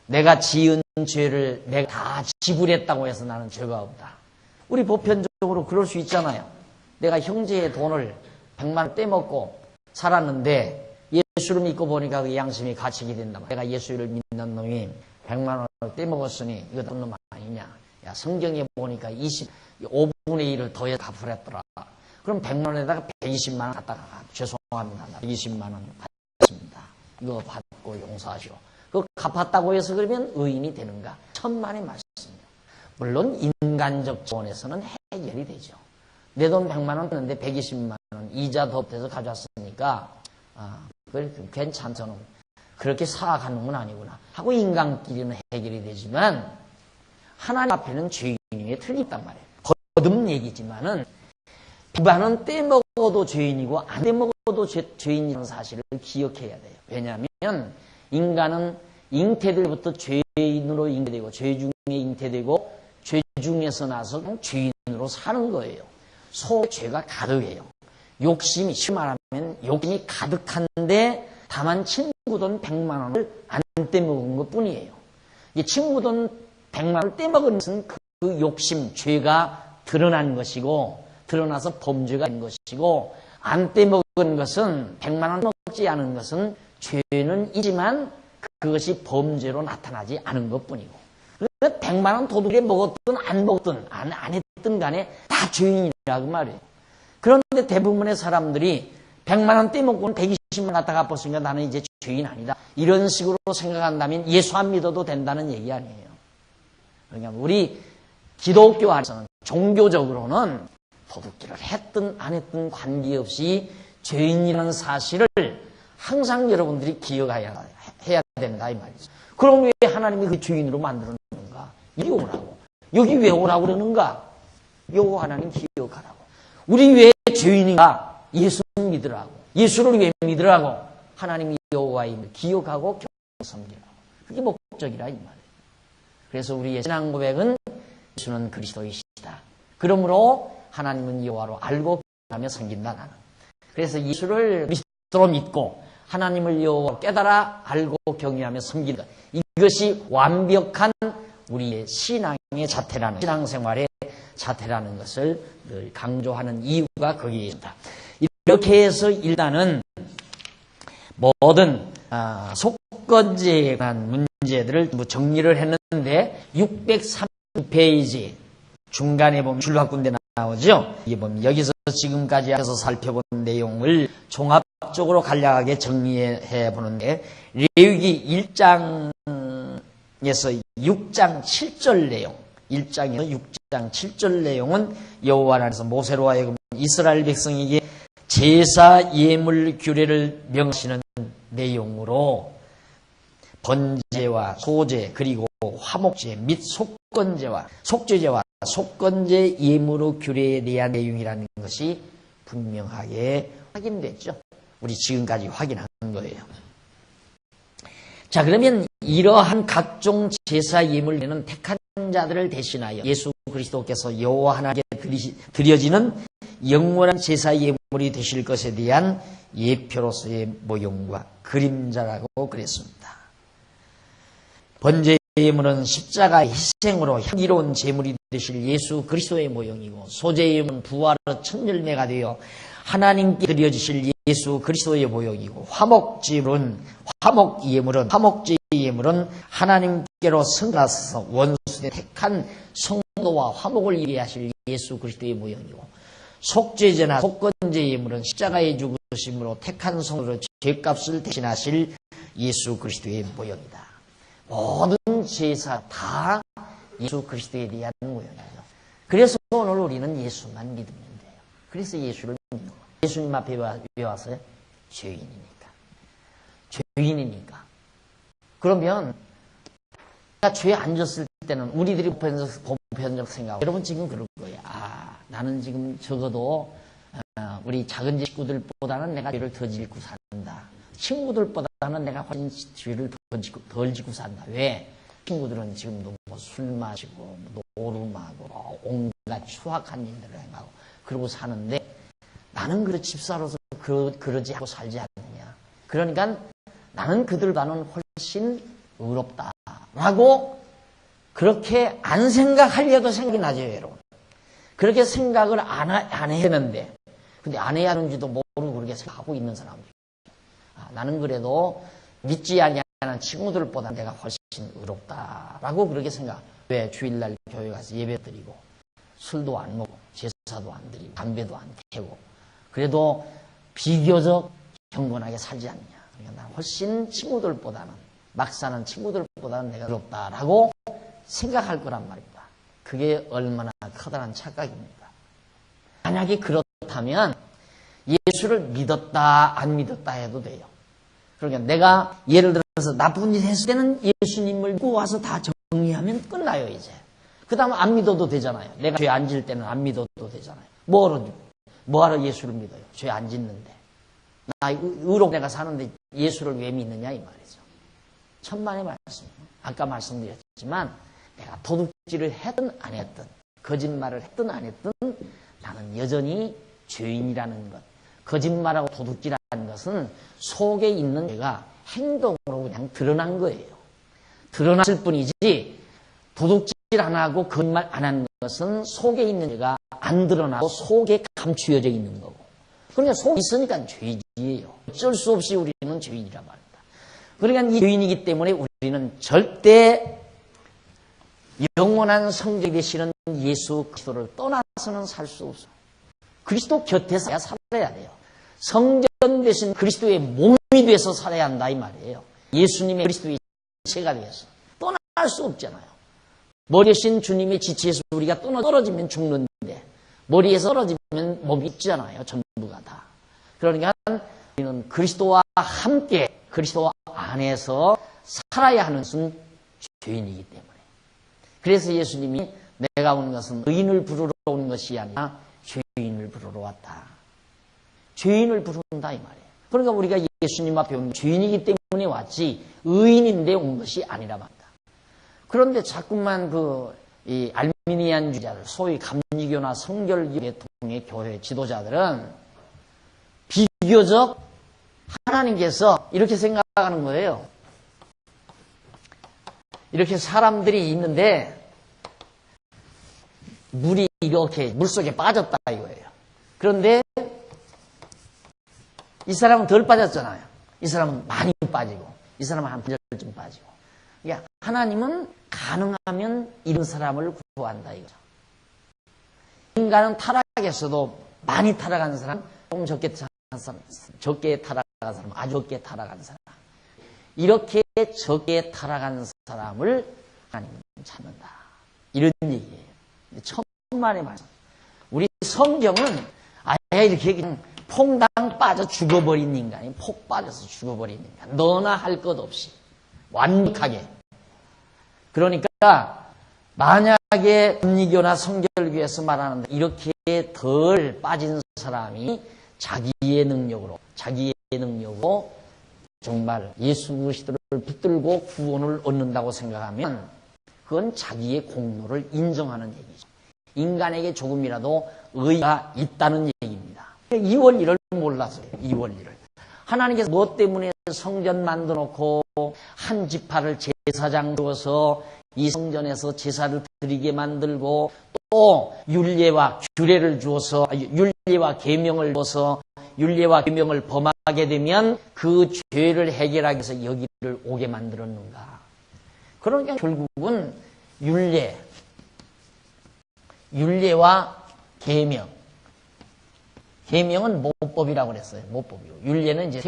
A: 내가 지은 죄를 내가 다 지불했다고 해서 나는 죄가 없다. 우리 보편적으로 그럴 수 있잖아요. 내가 형제의 돈을 100만 원 떼먹고 살았는데 예수를 믿고 보니까 그 양심이 갇히게 된다. 내가 예수를 믿는 놈이 100만 원을 떼먹었으니 이거 나쁜 놈 아니냐. 야, 성경에 보니까 5분의 1을 더해 갚으랬더라. 그럼 100만 원에다가 120만 원 갖다가 죄송합니다. 120만 원 받습니다. 이거 받고 용서하시오. 그거 갚았다고 해서 그러면 의인이 되는가? 천만의 말씀이에요. 물론 인간적 차원에서는 해결이 되죠. 내 돈 100만 원 했는데 120만 원 이자 덧대서 가져왔으니까 그래 괜찮잖아. 그렇게 사악하는 건 아니구나 하고 인간끼리는 해결이 되지만 하나님 앞에는 죄인이 틀렸단 말이에요. 거듭 얘기지만은 100만 원 떼먹어도 죄인이고 안 떼먹어도 죄인이라는 사실을 기억해야 돼요. 왜냐하면 인간은 잉태들부터 죄인으로 잉태되고 죄 중에 잉태되고 죄 중에서 나서 죄인으로 죄인으로 사는 거예요. 속에 죄가 가득해요. 욕심이, 쉽게 말하면 욕심이 가득한데 다만 친구 돈 100만 원을 안 떼먹은 것 뿐이에요. 이 친구 돈 100만 원을 떼먹은 것은 그 욕심, 죄가 드러난 것이고, 드러나서 범죄가 된 것이고, 안 떼먹은 것은, 100만 원 먹지 않은 것은 죄는 있지만 그것이 범죄로 나타나지 않은 것 뿐이고, 100만 원 도둑에 먹었든 안 먹었든 안 했든 간에 다 죄인이라고 말이에요. 그런데 대부분의 사람들이 100만 원 떼먹고는 120만 원 갖다 갚았으니까 나는 이제 죄인 아니다, 이런 식으로 생각한다면 예수 안 믿어도 된다는 얘기 아니에요. 그러니까 우리 기독교 안에서는, 종교적으로는 도둑질을 했든 안 했든 관계없이 죄인이라는 사실을 항상 여러분들이 기억해야 된다 이 말이죠. 그럼 왜 하나님이 그 죄인으로 만들었는가? 여기 오라고. 여기 왜 오라고 그러는가? 요거 하나님 기억하라고. 우리 왜 죄인인가? 예수 믿으라고. 예수를 왜 믿으라고? 하나님이 여호와임을 기억하고 섬기라고. 그게 목적이라 이 말이에요. 그래서 우리의 신앙 고백은 예수는 그리스도이시다. 그러므로 하나님은 여호와로 알고 하며 섬긴다 나는. 그래서 예수를 그리스도로 믿고 하나님을 여호와로 깨달아 알고 경외하며 섬긴다. 이것이 완벽한 우리의 신앙의 자태라는, 신앙생활의 자태라는 것을 늘 강조하는 이유가 거기에 있다. 이렇게 해서 일단은 모든 속건제에 관한 문제들을 정리를 했는데 630페이지 중간에 보면 줄바꾼 데 나오죠. 이게 보면 여기서 지금까지 해서 살펴본 내용을 종합적으로 간략하게 정리해 보는데, 레위기 1장에서 6장 7절 내용, 1장에서 6장 7절 내용은 여호와께서 모세로 하여금 이스라엘 백성에게 제사 예물 규례를 명하시는 내용으로 번제와 소제 그리고 화목제 및 속건제와 속죄제와 속건제 예물의 규례에 대한 내용이라는 것이 분명하게 확인됐죠. 우리 지금까지 확인한 거예요. 자, 그러면 이러한 각종 제사 예물에는 택한 자들을 대신하여 예수 그리스도께서 여호와 하나님께 드려지는 영원한 제사 예물이 되실 것에 대한 예표로서의 모형과 그림자라고 그랬습니다. 번제 예물은 십자가의 희생으로 향기로운 제물이 되실 예수 그리스도의 모형이고, 소제 예물은 부활의 첫 열매가 되어 하나님께 드려지실 예수 그리스도의 모형이고, 화목제 예물은 하나님께로 성하셔서 원수의 택한 성도와 화목을 이루게 하실 예수 그리스도의 모형이고, 속죄제나 속건제 예물은 십자가의 죽으심으로 택한 성도로 죄값을 대신하실 예수 그리스도의 모형이다. 모든 제사 다 예수 그리스도에 대한 모형이에요. 그래서 오늘 우리는 예수만 믿으면 돼요. 그래서 예수를 믿는 거예요. 예수님 앞에 왜 왔어요? 죄인이니까. 죄인이니까. 그러면 죄 안 졌을 때는 우리들이 보편적 생각, 여러분 지금 그럴 거예요. 나는 지금 적어도 우리 작은 식구들보다는 내가 죄를 더 짓고 산다. 친구들보다는 내가 훨씬 죄를 덜 짓고 산다. 왜? 친구들은 지금도 술 마시고 노름하고 온갖 추악한 일들을 행하고 그러고 사는데, 나는 그 집사로서 그러지 않고 살지 않느냐. 그러니까 나는 그들과는 훨씬 의롭다라고 그렇게 안 생각하려도 생각이 나죠, 여러분. 그렇게 생각을 안 해야 하는데, 근데 안 해야 하는지도 모르고 그렇게 생각하고 있는 사람들. 나는 그래도 믿지 아니하는 친구들보다 내가 훨씬 의롭다라고 그렇게 생각. 왜? 주일날 교회 가서 예배 드리고 술도 안 먹고 제사도 안 드리고 담배도 안 피우고 그래도 비교적 경건하게 살지 않냐. 그러니까 난 훨씬 친구들보다는, 막 사는 친구들보다는 내가 의롭다라고 생각할 거란 말입니다. 그게 얼마나 커다란 착각입니다. 만약에 그렇다면 예수를 믿었다 안 믿었다 해도 돼요. 그러니까 내가 예를 들어서 나쁜 일 했을 때는 예수님을 믿고 와서 다 정리하면 끝나요, 이제. 그 다음 안 믿어도 되잖아요. 내가 죄 안 질 때는 안 믿어도 되잖아요. 뭐하러 예수를 믿어요? 죄 안 짓는데. 나 의롭게 내가 사는데 예수를 왜 믿느냐 이 말이죠. 천만의 말씀. 아까 말씀드렸지만 내가 도둑질을 했든 안 했든 거짓말을 했든 안 했든 나는 여전히 죄인이라는 것. 거짓말하고 도둑질하는 것은 속에 있는 죄가 행동으로 그냥 드러난 거예요. 드러났을 뿐이지 도둑질 안 하고 거짓말 안 하는 것은 속에 있는 죄가 안 드러나고 속에 감추어져 있는 거고. 그러니까 속에 있으니까 죄지예요. 어쩔 수 없이 우리는 죄인이라 말입니다. 그러니까 이 죄인이기 때문에 우리는 절대 영원한 성적이 되시는 예수 그리스도를 떠나서는 살 수 없어요. 그리스도 곁에서 살아야 돼요. 성전 되신 그리스도의 몸이 돼서 살아야 한다 이 말이에요. 예수님의 그리스도의 지체가 되어서 떠날 수 없잖아요. 머리 대신 주님의 지체에서 우리가 떨어지면 죽는데 머리에서 떨어지면 몸이 있잖아요. 전부가 다. 그러니까 우리는 그리스도와 함께 그리스도 안에서 살아야 하는 것은 죄인이기 때문에. 그래서 예수님이 내가 온 것은 의인을 부르러 온 것이 아니라 죄인을 부르러 왔다. 죄인을 부른다 이 말이에요. 그러니까 우리가 예수님 앞에 온 죄인이기 때문에 왔지 의인인데 온 것이 아니라 말이다. 그런데 자꾸만 이 알미니안주의자들, 소위 감리교나 성결교회 통의 교회 지도자들은 비교적 하나님께서 이렇게 생각하는 거예요. 이렇게 사람들이 있는데 물이 이렇게 물속에 빠졌다 이거예요. 그런데 이 사람은 덜 빠졌잖아요. 이 사람은 많이 빠지고 이 사람은 한 반절쯤 빠지고. 그러니까 하나님은 가능하면 이런 사람을 구한다 이거죠. 인간은 타락에서도 많이 타락한 사람, 조금 적게 타락한 사람, 아주 적게 타락한 사람, 이렇게 적게 타락한 사람을 하나님은 찾는다. 이런 얘기예요. 천만의 말씀. 우리 성경은 아예 이렇게 그냥 퐁당 빠져 죽어버린 인간이 폭 빠져서 죽어버린 인간. 너나 할 것 없이 완벽하게. 그러니까 만약에 감리교나 성결교에서 말하는데 이렇게 덜 빠진 사람이 자기의 능력으로 정말 예수 그리스도를 붙들고 구원을 얻는다고 생각하면 그건 자기의 공로를 인정하는 얘기죠. 인간에게 조금이라도 의가 있다는 얘기입니다. 이 원리를 몰랐어요. 이 원리를. 하나님께서 무엇 때문에 성전 만들어 놓고 한 지파를 제사장 두어서 이 성전에서 제사를 드리게 만들고 또 율례와 규례를 주어서 율례와 계명을 주어서 율례와 계명을 범하게 되면 그 죄를 해결하기 위해서 여기를 오게 만들었는가. 그러니까 결국은 율례와 계명. 계명은 모법이라고 그랬어요. 모법이고. 율례는 이제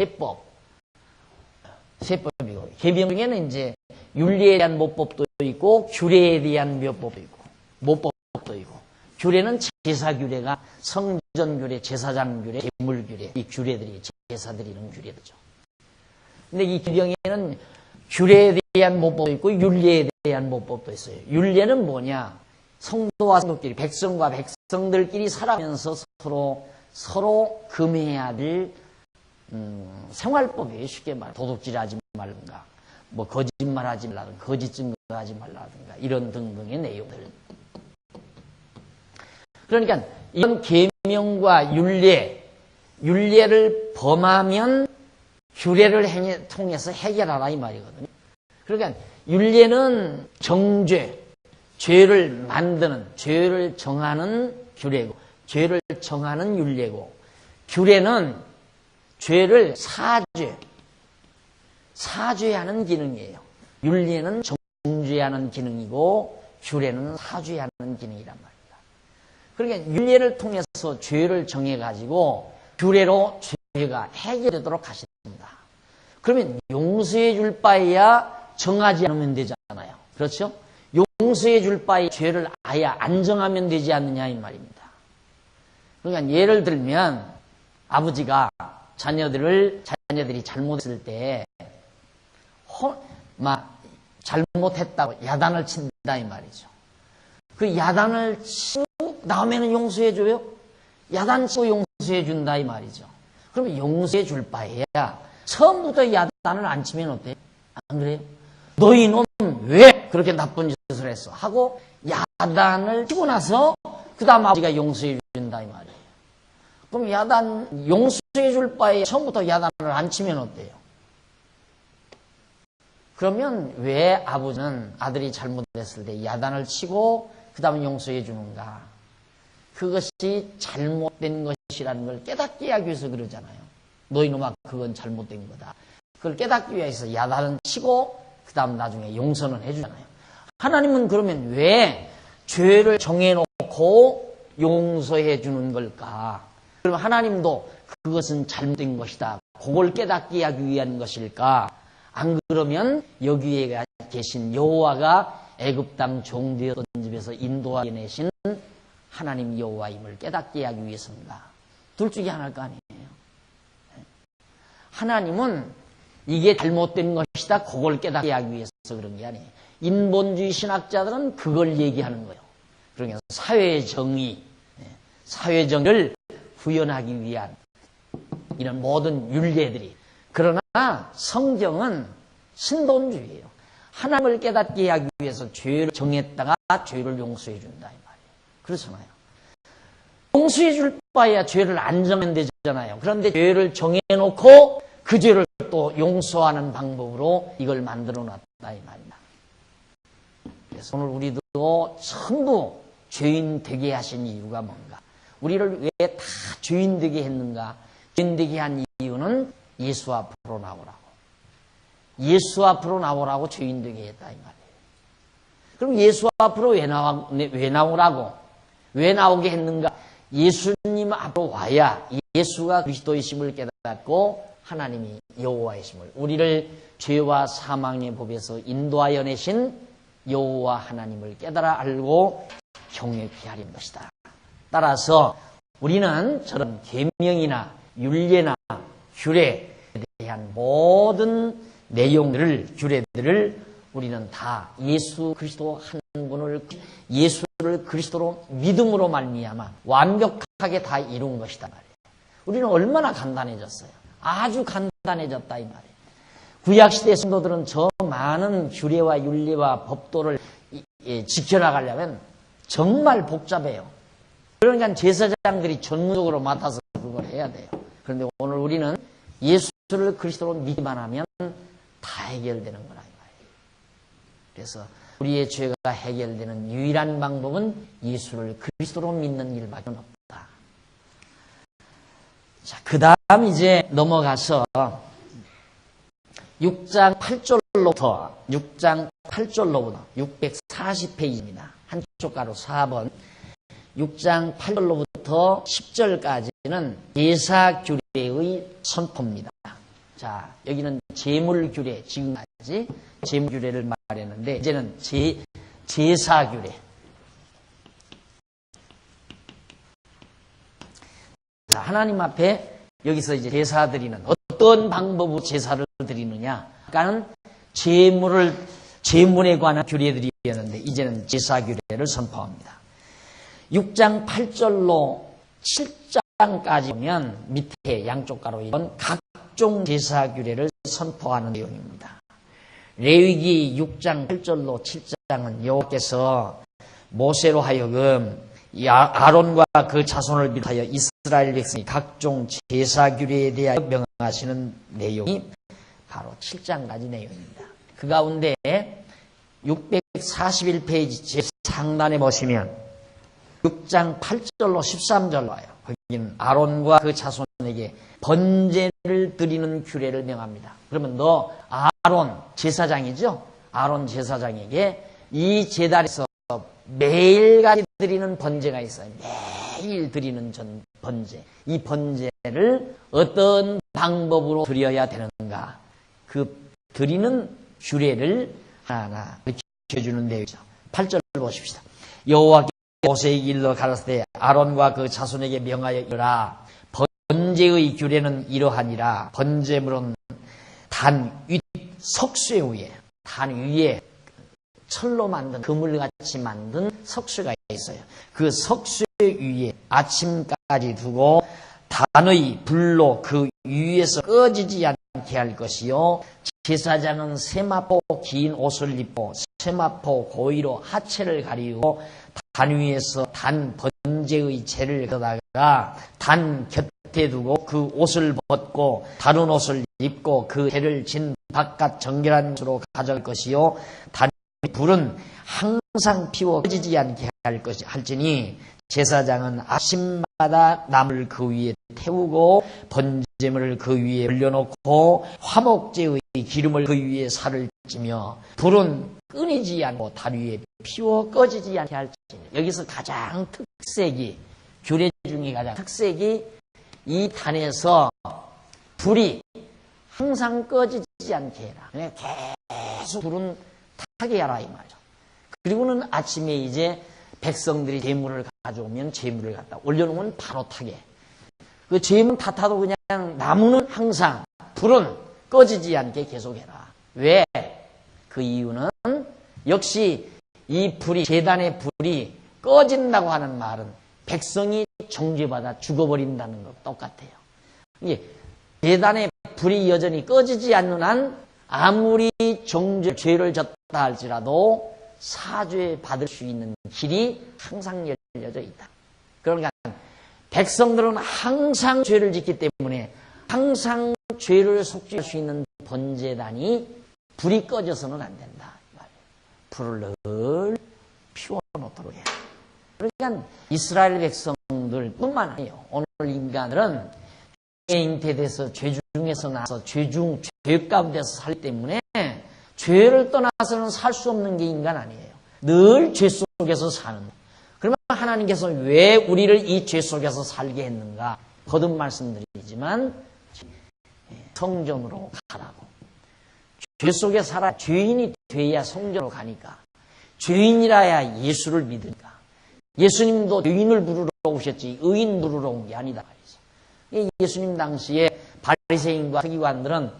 A: 세법이고. 계명 중에는 이제 율례에 대한 모법도 있고, 규례에 대한 모법도 있고, 모법도 있고. 규례는 제사 규례가 성전 규례, 제사장 규례, 제물 규례, 이 규례들이 제사 드리는 규례들이죠. 근데 이 계명에는 규례에 대한 모법도 있고, 율례에 대한 모법도 있어요. 율례는 뭐냐? 성도와 성도끼리, 백성과 백성들끼리 살아가면서 서로 금해야 될 생활법이에요. 쉽게 말해 도둑질하지 말든가, 뭐 거짓말하지 말라든가, 거짓 증거하지 말라든가 이런 등등의 내용들. 그러니까 이런 계명과 율례를 범하면 규례를 통해서 해결하라 이 말이거든요. 그러니까 율례는 정죄, 죄를 만드는, 죄를 정하는 규례고, 죄를 정하는 율례고, 규례는 죄를 사죄하는 기능이에요. 율례는 정죄하는 기능이고, 규례는 사죄하는 기능이란 말입니다. 그러니까 율례를 통해서 죄를 정해가지고 규례로 죄가 해결되도록 하십니다. 그러면 용서해 줄 바에야 정하지 않으면 되잖아요. 그렇죠? 용서해 줄 바에 죄를 아예 안 정하면 되지 않느냐 이 말입니다. 그러니까 예를 들면 아버지가 자녀들이 잘못했을 때 잘못했다고 야단을 친다 이 말이죠. 그 야단을 치고 다음에는 용서해 줘요? 야단 치고 용서해 준다 이 말이죠. 그러면 용서해 줄 바에야 처음부터 야단을 안 치면 어때요? 안 그래요? 너희 놈 왜 그렇게 나쁜 짓을 그것을 했어. 하고 야단을 치고 나서 그 다음 아버지가 용서해 준다 이 말이에요. 그럼 야단 용서해 줄 바에 처음부터 야단을 안 치면 어때요? 그러면 왜 아버지는 아들이 잘못했을 때 야단을 치고 그 다음에 용서해 주는가? 그것이 잘못된 것이라는 걸 깨닫게 하기 위해서 그러잖아요. 너희놈아 그건 잘못된 거다. 그걸 깨닫기 위해서 야단을 치고 그 다음 나중에 용서는 해주잖아요. 하나님은 그러면 왜 죄를 정해놓고 용서해 주는 걸까? 그럼 하나님도 그것은 잘못된 것이다. 그걸 깨닫게 하기 위한 것일까? 안 그러면 여기에 계신 여호와가 애굽 땅 종되었던 집에서 인도하게 내신 하나님 여호와임을 깨닫게 하기 위해서인가? 둘 중에 하나일 거 아니에요. 하나님은 이게 잘못된 것이다. 그걸 깨닫게 하기 위해서 그런 게 아니에요. 인본주의 신학자들은 그걸 얘기하는 거예요. 그러니까 사회정의, 사회정의를 구현하기 위한 이런 모든 윤례들이. 그러나 성경은 신본주의예요. 하나님을 깨닫게 하기 위해서 죄를 정했다가 죄를 용서해 준다 이 말이에요. 그렇잖아요. 용서해 줄 바에야 죄를 안 정하면 되잖아요. 그런데 죄를 정해놓고 그 죄를 또 용서하는 방법으로 이걸 만들어 놨다 이 말입니다. 그래서 오늘 우리도 전부 죄인 되게 하신 이유가 뭔가? 우리를 왜 다 죄인 되게 했는가? 죄인 되게 한 이유는 예수 앞으로 나오라고. 예수 앞으로 나오라고 죄인 되게 했다 이 말이에요. 그럼 예수 앞으로 왜 나오라고? 왜 나오게 했는가? 예수님 앞으로 와야 예수가 그리스도이심을 깨닫고 하나님이 여호와이심을, 우리를 죄와 사망의 법에서 인도하여 내신 여호와 하나님을 깨달아 알고 경외케 하려는 것이다. 따라서 우리는 저런 계명이나 율례나 규례에 대한 모든 내용들을, 규례들을 우리는 다 예수 그리스도 한 분을, 예수를 그리스도로 믿음으로 말미암아 완벽하게 다 이룬 것이다 말이에요. 우리는 얼마나 간단해졌어요. 아주 간단해졌다 이 말이에요. 구약시대 성도들은 저 많은 규례와 윤리와 법도를 지켜나가려면 정말 복잡해요. 그러니까 제사장들이 전문적으로 맡아서 그걸 해야 돼요. 그런데 오늘 우리는 예수를 그리스도로 믿기만 하면 다 해결되는 거라 이 말이에요. 그래서 우리의 죄가 해결되는 유일한 방법은 예수를 그리스도로 믿는 일밖에 없다. 자, 그 다음 이제 넘어가서 6장 8절로부터 640페이지입니다. 한쪽 가로 4번. 6장 8절로부터 10절까지는 제사규례의 선포입니다. 자, 여기는 제물규례, 지금까지 제물규례를 말했는데 이제는 제사규례. 자, 하나님 앞에 여기서 이제 제사 드리는 어떤 방법으로 제사를 드리느냐? 아까는 제물에 관한 규례들이었는데 이제는 제사규례를 선포합니다. 6장 8절로 7장까지 보면 밑에 양쪽 가로 이런 각종 제사규례를 선포하는 내용입니다. 레위기 6장 8절로 7장은 여호와께서 모세로 하여금 아론과 그 자손을 비롯하여 이스라엘 백성이 각종 제사규례에 대하여 명하시는 내용이 바로 7장까지 내용입니다. 그 가운데 641페이지 상단에 보시면 6장 8절로 13절로 와요. 거기는 아론과 그 자손에게 번제를 드리는 규례를 명합니다. 그러면 너 아론 제사장이죠? 아론 제사장에게 이 제단에서 매일같이 드리는 번제가 있어요. 매일 드리는 번제. 이 번제를 어떤 방법으로 드려야 되는가? 그 드리는 규례를 하나하나 가르쳐주는 내용이죠. 8절 보십시다. 여호와께서 모세에게 일러 가라사대 아론과 그 자손에게 명하여 이르라. 번제의 규례는 이러하니라. 번제물은 단 윗 석쇠 위에, 단 위에 철로 만든 그물같이 만든 석쇠가 있어요. 그 석쇠 위에 아침까지 두고 단의 불로 그 위에서 꺼지지 않게 할 것이요 제사장은 세마포 긴 옷을 입고 세마포 고위로 하체를 가리우고 단 위에서 단 번제의 재를 걷다가 단 곁에 두고 그 옷을 벗고 다른 옷을 입고 그 재를 진 바깥 정결한 곳으로 가져갈 것이요 단 불은 항상 피워 꺼지지 않게 할지니 제사장은 아침마다 나무를 그 위에 태우고 번제물을 그 위에 올려놓고 화목제의 기름을 그 위에 살을 찌며 불은 끊이지 않고 단 위에 피워 꺼지지 않게 할지니 여기서 가장 특색이 규례 중에 가장 특색이 이 단에서 불이 항상 꺼지지 않게 해라. 그냥 계속 불은 타게 하라 이 말이죠. 그리고는 아침에 이제 백성들이 제물을 가져오면 제물을 갖다 올려놓으면 바로 타게. 그 제물 다 타도 그냥 나무는 항상 불은 꺼지지 않게 계속해라. 왜? 그 이유는 역시 이 불이 제단의 불이 꺼진다고 하는 말은 백성이 정죄받아 죽어버린다는 것 똑같아요. 이게 제단의 불이 여전히 꺼지지 않는 한 아무리 죄를 졌다 할지라도 사죄 받을 수 있는 길이 항상 열려져 있다. 그러니까 백성들은 항상 죄를 짓기 때문에 항상 죄를 속죄할 수 있는 번제단이 불이 꺼져서는 안 된다. 불을 늘 피워놓도록 해야. 그러니까 이스라엘 백성들뿐만 아니에요. 오늘 인간들은 죄에 잉태돼서 죄 중에서 나서 죄 가운데서 살기 때문에 죄를 떠나서는 살 수 없는 게 인간 아니에요. 늘 죄 속에서 사는. 그러면 하나님께서 왜 우리를 이 죄 속에서 살게 했는가? 거듭 말씀드리지만 성전으로 가라고. 죄 속에 살아 죄인이 돼야 성전으로 가니까. 죄인이라야 예수를 믿으니까. 예수님도 죄인을 부르러 오셨지 의인 부르러 온 게 아니다 말이죠. 예수님 당시에 바리새인과 서기관들은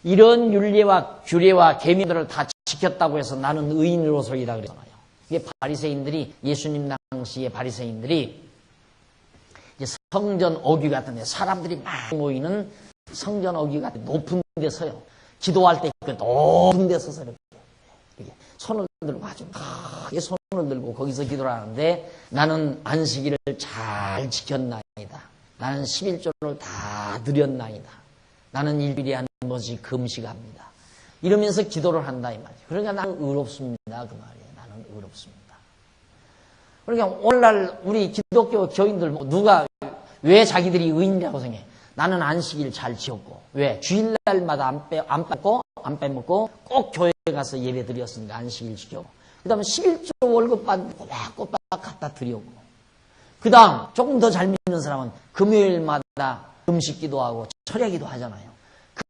A: 이런 율례와 규례와 계명들을 다 지켰다고 해서 나는 의인으로서이다 그랬잖아요. 이게 바리새인들이 예수님 당시에 바리새인들이 이제 성전 어귀 같은데 사람들이 많이 모이는 성전 어귀 같은 높은 데 서요. 기도할 때 그 높은 데 서서 이렇게 손을 들고 아주 크게 손을 들고 거기서 기도를 하는데 나는 안식일을 잘 지켰나이다. 나는 11조를 다 드렸나이다. 나는 일주일에 한 번씩 금식합니다. 이러면서 기도를 한다 이 말이에요. 그러니까 나는 의롭습니다 그 말이에요. 나는 의롭습니다. 그러니까 오늘날 우리 기독교 교인들 누가 왜 자기들이 의인이라고 생각해? 나는 안식일 잘 지켰고 왜? 주일날마다 안 빼먹고 꼭 교회 가서 예배 드렸으니까 안식일 지켰고 그 다음에 11조 월급 받고 꼬박꼬박 갖다 드렸고 그 다음 조금 더 잘 믿는 사람은 금요일마다 금식 기도하고 철야 기도 하잖아요.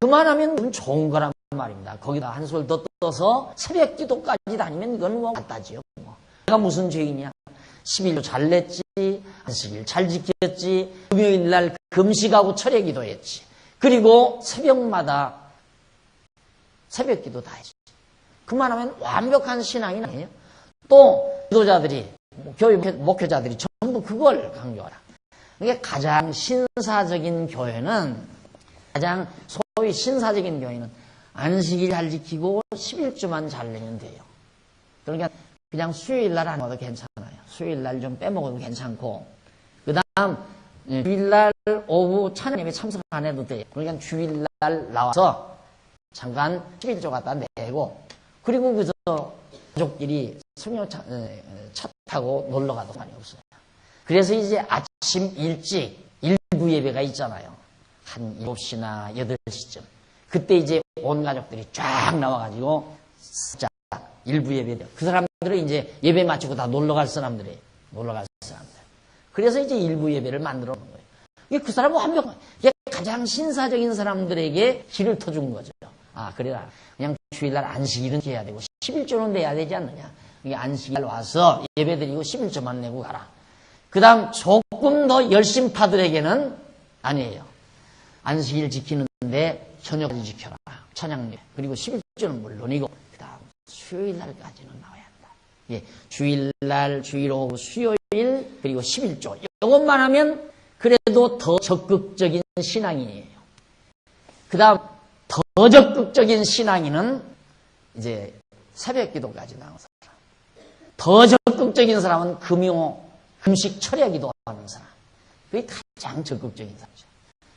A: 그만하면 좋은 거란 말입니다. 거기다 한 솔 더 떠서 새벽 기도까지 다니면 이건 뭐 맞다지요. 내가 무슨 죄인이야? 11조 잘 냈지, 안식일 잘 지켰지, 금요일 날 금식하고 철야 기도했지. 그리고 새벽마다 새벽 기도 다 했지. 그만하면 완벽한 신앙이 아니에요. 또 지도자들이, 교회 목회자들이 전부 그걸 강조하라. 이게 가장 신사적인 교회는 가장 소위 신사적인 교회는 안식일 잘 지키고 11조만 잘 내면 돼요. 그러니까 그냥 수요일 날 안 와도 괜찮아요. 수요일 날 좀 빼먹어도 괜찮고 그 다음 주일 날 오후 찬양 예배 참석 안 해도 돼요. 그러니까 주일 날 나와서 잠깐 11조 갖다 내고 그리고 그저 가족끼리 성령차 타고 놀러 가도 상관이 없어요. 그래서 이제 아침 일찍 일부 예배가 있잖아요. 한 7시나 8시쯤. 그때 이제 온 가족들이 쫙 나와가지고 자 일부 예배. 그 사람들은 이제 예배 마치고 다 놀러 갈 사람들이에요. 놀러 갈 사람들. 그래서 이제 일부 예배를 만들어 놓은 거예요. 이게 그 사람은 완벽한, 이게 가장 신사적인 사람들에게 길을 터준 거죠. 아, 그래라. 그냥 주일날 안식일은 해야 되고 11조는 내야 되지 않느냐. 이게 안식일 와서 예배 드리고 11조만 내고 가라. 그 다음 조금 더 열심파들에게는 아니에요. 안식일 지키는데 저녁까지 지켜라. 찬양례. 그리고 11조는 물론이고 그 다음 수요일날까지는 나와야 한다. 예, 주일날, 주일 오후, 수요일 그리고 11조. 이것만 하면 그래도 더 적극적인 신앙이에요. 그 다음 더 더 적극적인 신앙인은 이제 새벽 기도까지 나온 사람. 더 적극적인 사람은 금식 철야 기도하는 사람. 그게 가장 적극적인 사람이죠.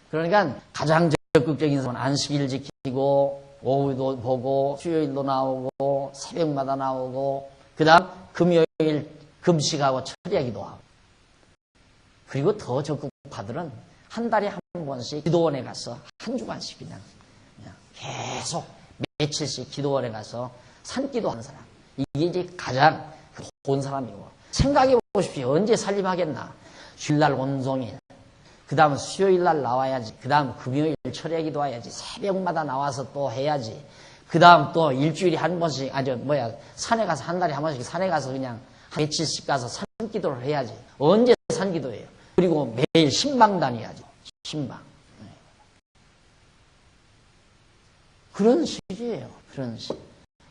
A: 그러니까 가장 적극적인 사람은 안식일 지키고 오후도 보고 수요일도 나오고 새벽마다 나오고 그 다음 금요일 금식하고 철야 기도하고 그리고 더 적극파들은 한 달에 한 번씩 기도원에 가서 한 주간씩 그냥 계속 며칠씩 기도원에 가서 산기도하는 사람. 이게 이제 가장 좋은 사람이고 생각해 보십시오. 언제 살림하겠나. 주일날 온종일 그 다음 수요일날 나와야지. 그 다음 금요일 철야 기도해야지. 새벽마다 나와서 또 해야지. 그 다음 또 일주일에 한 번씩 산에 가서 한 달에 한 번씩 산에 가서 그냥 며칠씩 가서 산기도를 해야지. 언제 산기도해요. 그리고 매일 신방 다녀야지. 신방. 그런 식이에요. 그런 식.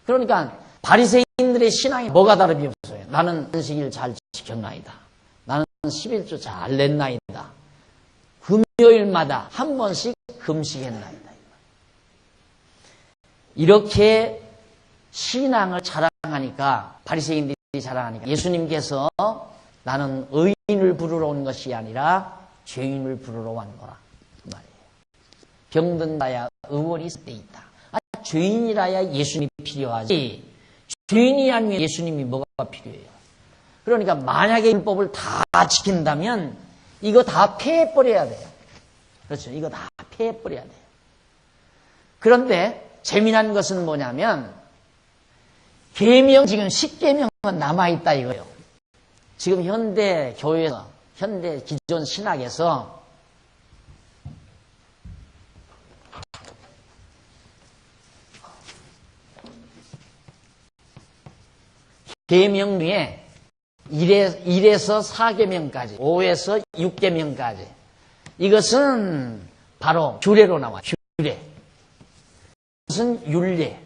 A: 그러니까 바리새인들의 신앙이 뭐가 다름이 없어요. 나는 안식일 잘 지켰나이다. 나는 11조 잘 냈나이다. 금요일마다 한 번씩 금식했나이다. 이렇게 신앙을 자랑하니까 바리새인들이 자랑하니까 예수님께서 나는 의인을 부르러 온 것이 아니라 죄인을 부르러 온 거라 그 말이에요. 병든 자야 의원이 있을 때 있다. 죄인이라야 예수님이 필요하지. 죄인이 아니면 예수님이 뭐가 필요해요. 그러니까 만약에 율법을 다 지킨다면 이거 다 폐해버려야 돼요. 그렇죠. 이거 다 폐해버려야 돼요. 그런데 재미난 것은 뭐냐면 계명 지금 10계명은 남아있다 이거예요. 지금 현대 교회에서 현대 기존 신학에서 계명 중에 1에서 4계명까지 5에서 6계명까지 이것은 바로 규례로 나와요. 규례. 이것은 율례.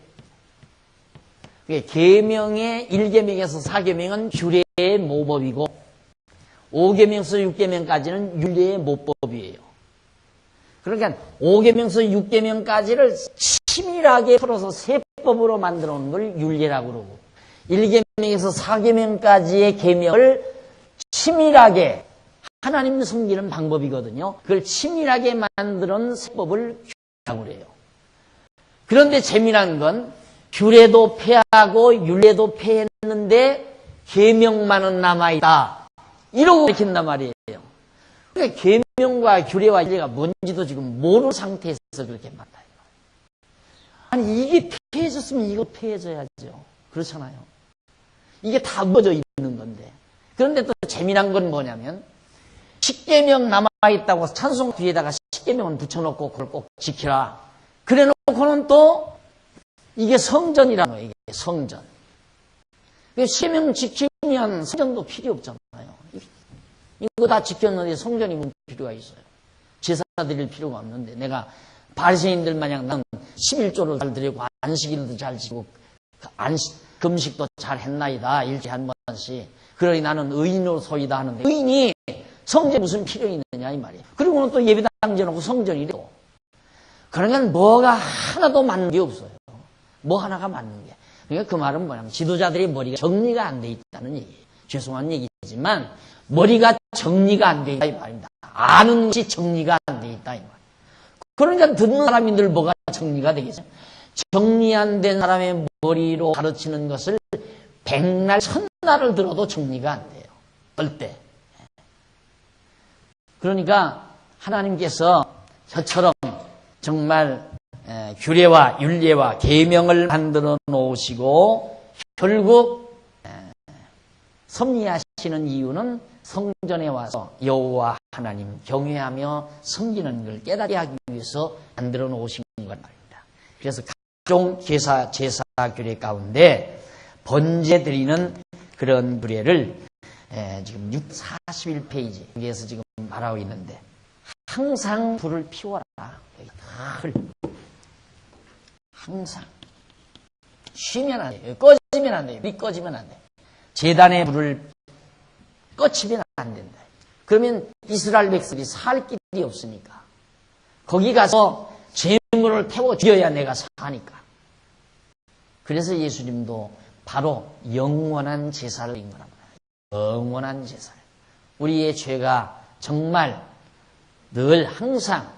A: 계명의 1계명에서 4계명은 규례의 모법이고 5계명에서 6계명까지는 율례의 모법이에요. 그러니까 5계명에서 6계명까지를 치밀하게 풀어서 세법으로 만들어 놓은 걸 율례라고 그러고 1계명에서 4계명까지의 계명을 치밀하게 하나님 섬기는 방법이거든요. 그걸 치밀하게 만들어 놓은 세법을 규례라고 그래요. 그런데 재미난 건 규례도 폐하고 율례도 폐했는데 계명만은 남아있다. 이러고 가르친단 말이에요. 그러니까 계명과 규례와 율례가 뭔지도 지금 모르는 상태에서 그렇게 말해요. 아니 이게 폐해졌으면 이거 폐해져야죠. 그렇잖아요. 이게 다 묻어져 있는 건데. 그런데 또 재미난 건 뭐냐면 10계명 남아있다고 찬송 뒤에다가 10계명은 붙여놓고 그걸 꼭 지키라. 그래놓고는 또 이게 성전이라는 거예요. 이게 성전. 10계명 지키면 성전도 필요 없잖아요. 이거 다 지켰는데 성전이 뭐 필요가 있어요. 제사 드릴 필요가 없는데 내가 바리새인들 마냥 난 11조를 잘 드리고 안식일도 잘 지키고 금식도 잘 했나이다. 일주일에 한 번씩. 그러니 나는 의인으로소이다 하는데 의인이 성전에 무슨 필요 있느냐 이 말이에요. 그리고는 또 예배당 지어놓고 성전이래요. 그러니까 뭐가 하나도 맞는 게 없어요. 뭐 하나가 맞는 게. 그러니까 그 말은 뭐냐면 지도자들이 머리가 정리가 안 돼 있다는 얘기예요. 죄송한 얘기지만 머리가 정리가 안 돼 있다 이 말입니다. 아는 것이 정리가 안 돼 있다 이 말이에요. 그러니까 듣는 사람인들 뭐가 정리가 되겠어요. 정리 안 된 사람의 머리로 가르치는 것을 백날 천날을 들어도 정리가 안 돼요. 절대. 그러니까 하나님께서 저처럼 정말 규례와 율례와 계명을 만들어 놓으시고 결국 섭리하시는 이유는 성전에 와서 여호와 하나님 경외하며 섬기는 걸 깨닫게 하기 위해서 만들어 놓으신 것 말입니다. 그래서 각종 제사 규례 가운데 번제 드리는 그런 규례를 지금 41페이지 여기에서 지금 말하고 있는데 항상 불을 피워라. 항상 쉬면 안 돼요. 꺼지면 안 돼요. 불이 꺼지면 안 돼요. 제단의 불을 꺼치면 안 된다. 그러면 이스라엘 백성이 살 길이 없으니까 거기 가서 재물을 베드로를 태워 죽여야 내가 사니까. 그래서 예수님도 바로 영원한 제사를 드린 거란 말이에요. 영원한 제사를. 우리의 죄가 정말 늘 항상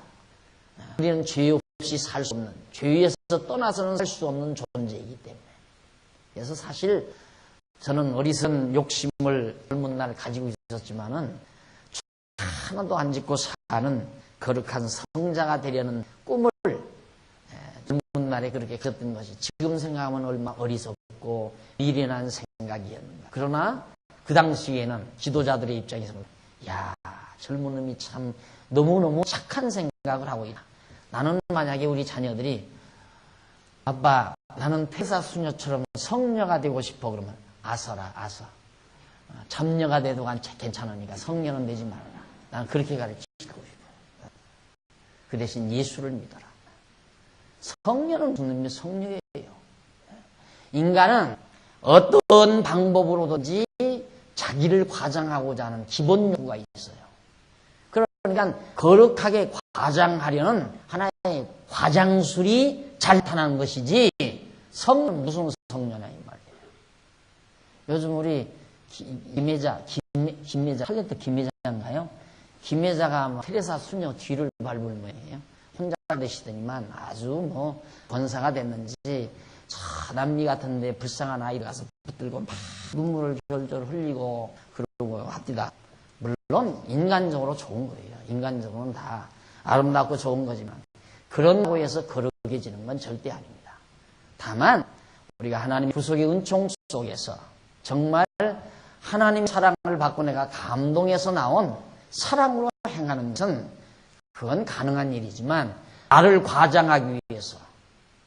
A: 우리는 죄 없이 살 수 없는, 죄에서 떠나서는 살 수 없는 존재이기 때문에. 그래서 사실 저는 어리석은 욕심을 젊은 날 가지고 있었지만은 하나도 안 짓고 사는 거룩한 성자가 되려는 꿈을 젊은 날에 그렇게 꿨던 것이 지금 생각하면 얼마나 어리석고 미련한 생각이었는가. 그러나 그 당시에는 지도자들의 입장에서는 야, 젊은 놈이 참 너무너무 착한 생각을 하고 있다. 나는 만약에 우리 자녀들이 아빠 나는 태사 수녀처럼 성녀가 되고 싶어 그러면 아서라 아서. 잡녀가 돼도 괜찮으니까 성녀는 되지 말아라. 나는 그렇게 가르치고 싶어. 그 대신 예수를 믿어라. 성녀는 무슨 의미? 성녀예요. 인간은 어떤 방법으로든지 자기를 과장하고자 하는 기본 욕구가 있어요. 그러니까 거룩하게 과장하려는 하나의 과장술이 잘 나타나는 것이지 성은 무슨 성녀냐 이 말이에요. 요즘 우리 김혜자 탤런트 김혜자인가요? 김혜자가 테레사 수녀 뒤를 밟을 모양이에요. 혼자 되시더니만 아주 뭐 권사가 됐는지 저 남미 같은데 불쌍한 아이를 가서 붙들고 막 눈물을 절절 흘리고 그러고 합니다. 물론 인간적으로 좋은 거예요. 인간적으로는 다 아름답고 좋은 거지만 그런다고 해서 거룩해지는 건 절대 아닙니다. 다만 우리가 하나님의 구속의 은총 속에서 정말 하나님의 사랑을 받고 내가 감동해서 나온 사랑으로 행하는 것은 그건 가능한 일이지만 나를 과장하기 위해서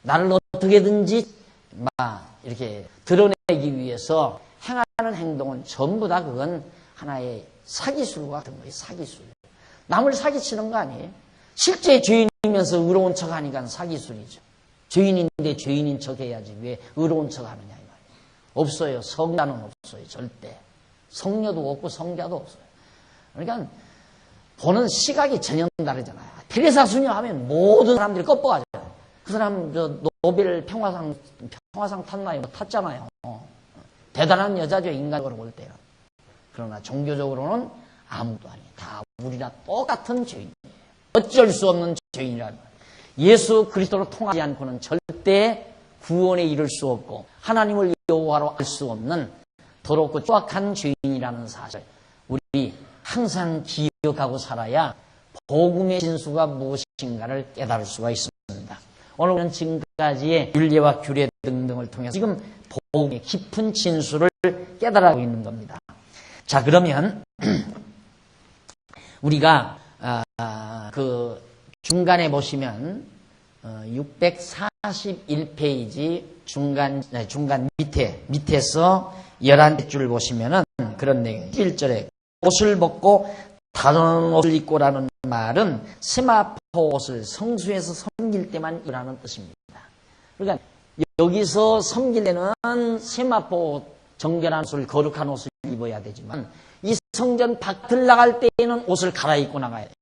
A: 나를 어떻게든지 이렇게 드러내기 위해서 행하는 행동은 전부 다 그건 하나의 사기술 같은 거예요. 사기술. 남을 사기치는 거 아니에요. 실제 죄인이면서 의로운 척 하니까 사기술이죠. 죄인인데 죄인인 척 해야지 왜 의로운 척 하느냐 이 말이에요. 없어요. 성자는 없어요. 절대. 성녀도 없고 성자도 없어요. 그러니까 보는 시각이 전혀 다르잖아요. 테레사 수녀 하면 모든 사람들이 껍벅하죠. 그 사람 노벨 평화상 탔나요? 탔잖아요. 대단한 여자죠. 인간적으로 볼 때는. 그러나 종교적으로는 아무도 아니에요. 다 우리나 똑같은 죄인이에요. 어쩔 수 없는 죄인이라는 거예요. 예수 그리스도로 통하지 않고는 절대 구원에 이를 수 없고 하나님을 여호와로 알 수 없는 더럽고 추악한 죄인이라는 사실. 우리 항상 기억하고 살아야 복음의 진수가 무엇인가를 깨달을 수가 있습니다. 오늘은 지금까지의 율례와 규례 등등을 통해서 지금 복음의 깊은 진수를 깨달아가고 있는 겁니다. 자, 그러면 우리가 그 중간에 보시면 641페이지 중간 밑에서 11줄 보시면은 그런 내용. 1절에 옷을 벗고 다른 옷을 입고라는 말은 세마포 옷을 성수에서 섬길 때만 입으라는 뜻입니다. 그러니까 여기서 섬길 때는 세마포 옷, 정결한 옷을 거룩한 옷을 입어야 되지만 이 성전 밖을 나갈 때에는 옷을 갈아입고 나가야 돼요.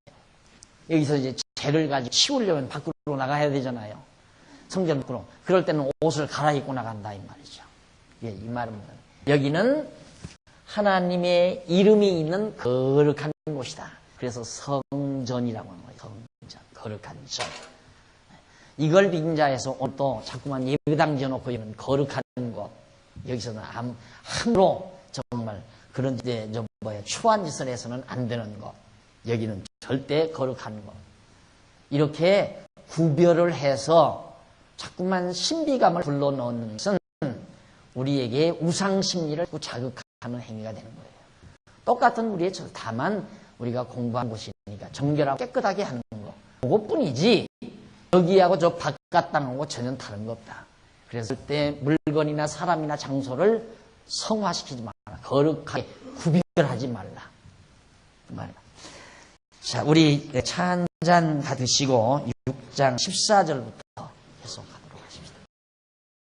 A: 여기서 이제 죄를 가지고 치우려면 밖으로 나가야 되잖아요. 성전 밖으로. 그럴 때는 옷을 갈아입고 나간다 이 말이죠. 예, 이 말은 여기는 하나님의 이름이 있는 거룩한 곳이다. 그래서 성전이라고 하는 거예요. 성전, 거룩한 전. 이걸 빙자해서 오늘 또 자꾸만 예배당 지어놓고 있는 거룩한 곳. 여기서는 함부로 정말 그런 데 추한 짓을 해서는 안 되는 것. 여기는 절대 거룩한 것. 이렇게 구별을 해서 자꾸만 신비감을 불러넣는 것은 우리에게 우상심리를 자극하는 행위가 되는 거예요. 똑같은 우리의 다만 우리가 공부한 곳이니까 정결하고 깨끗하게 하는 거. 그것뿐이지 여기하고 저 바깥 땅하고 전혀 다른 거 없다. 그래서 때 물건이나 사람이나 장소를 성화시키지 말라. 거룩하게 구별하지 말라. 자, 우리 차 한 잔 가드시고 6장 14절부터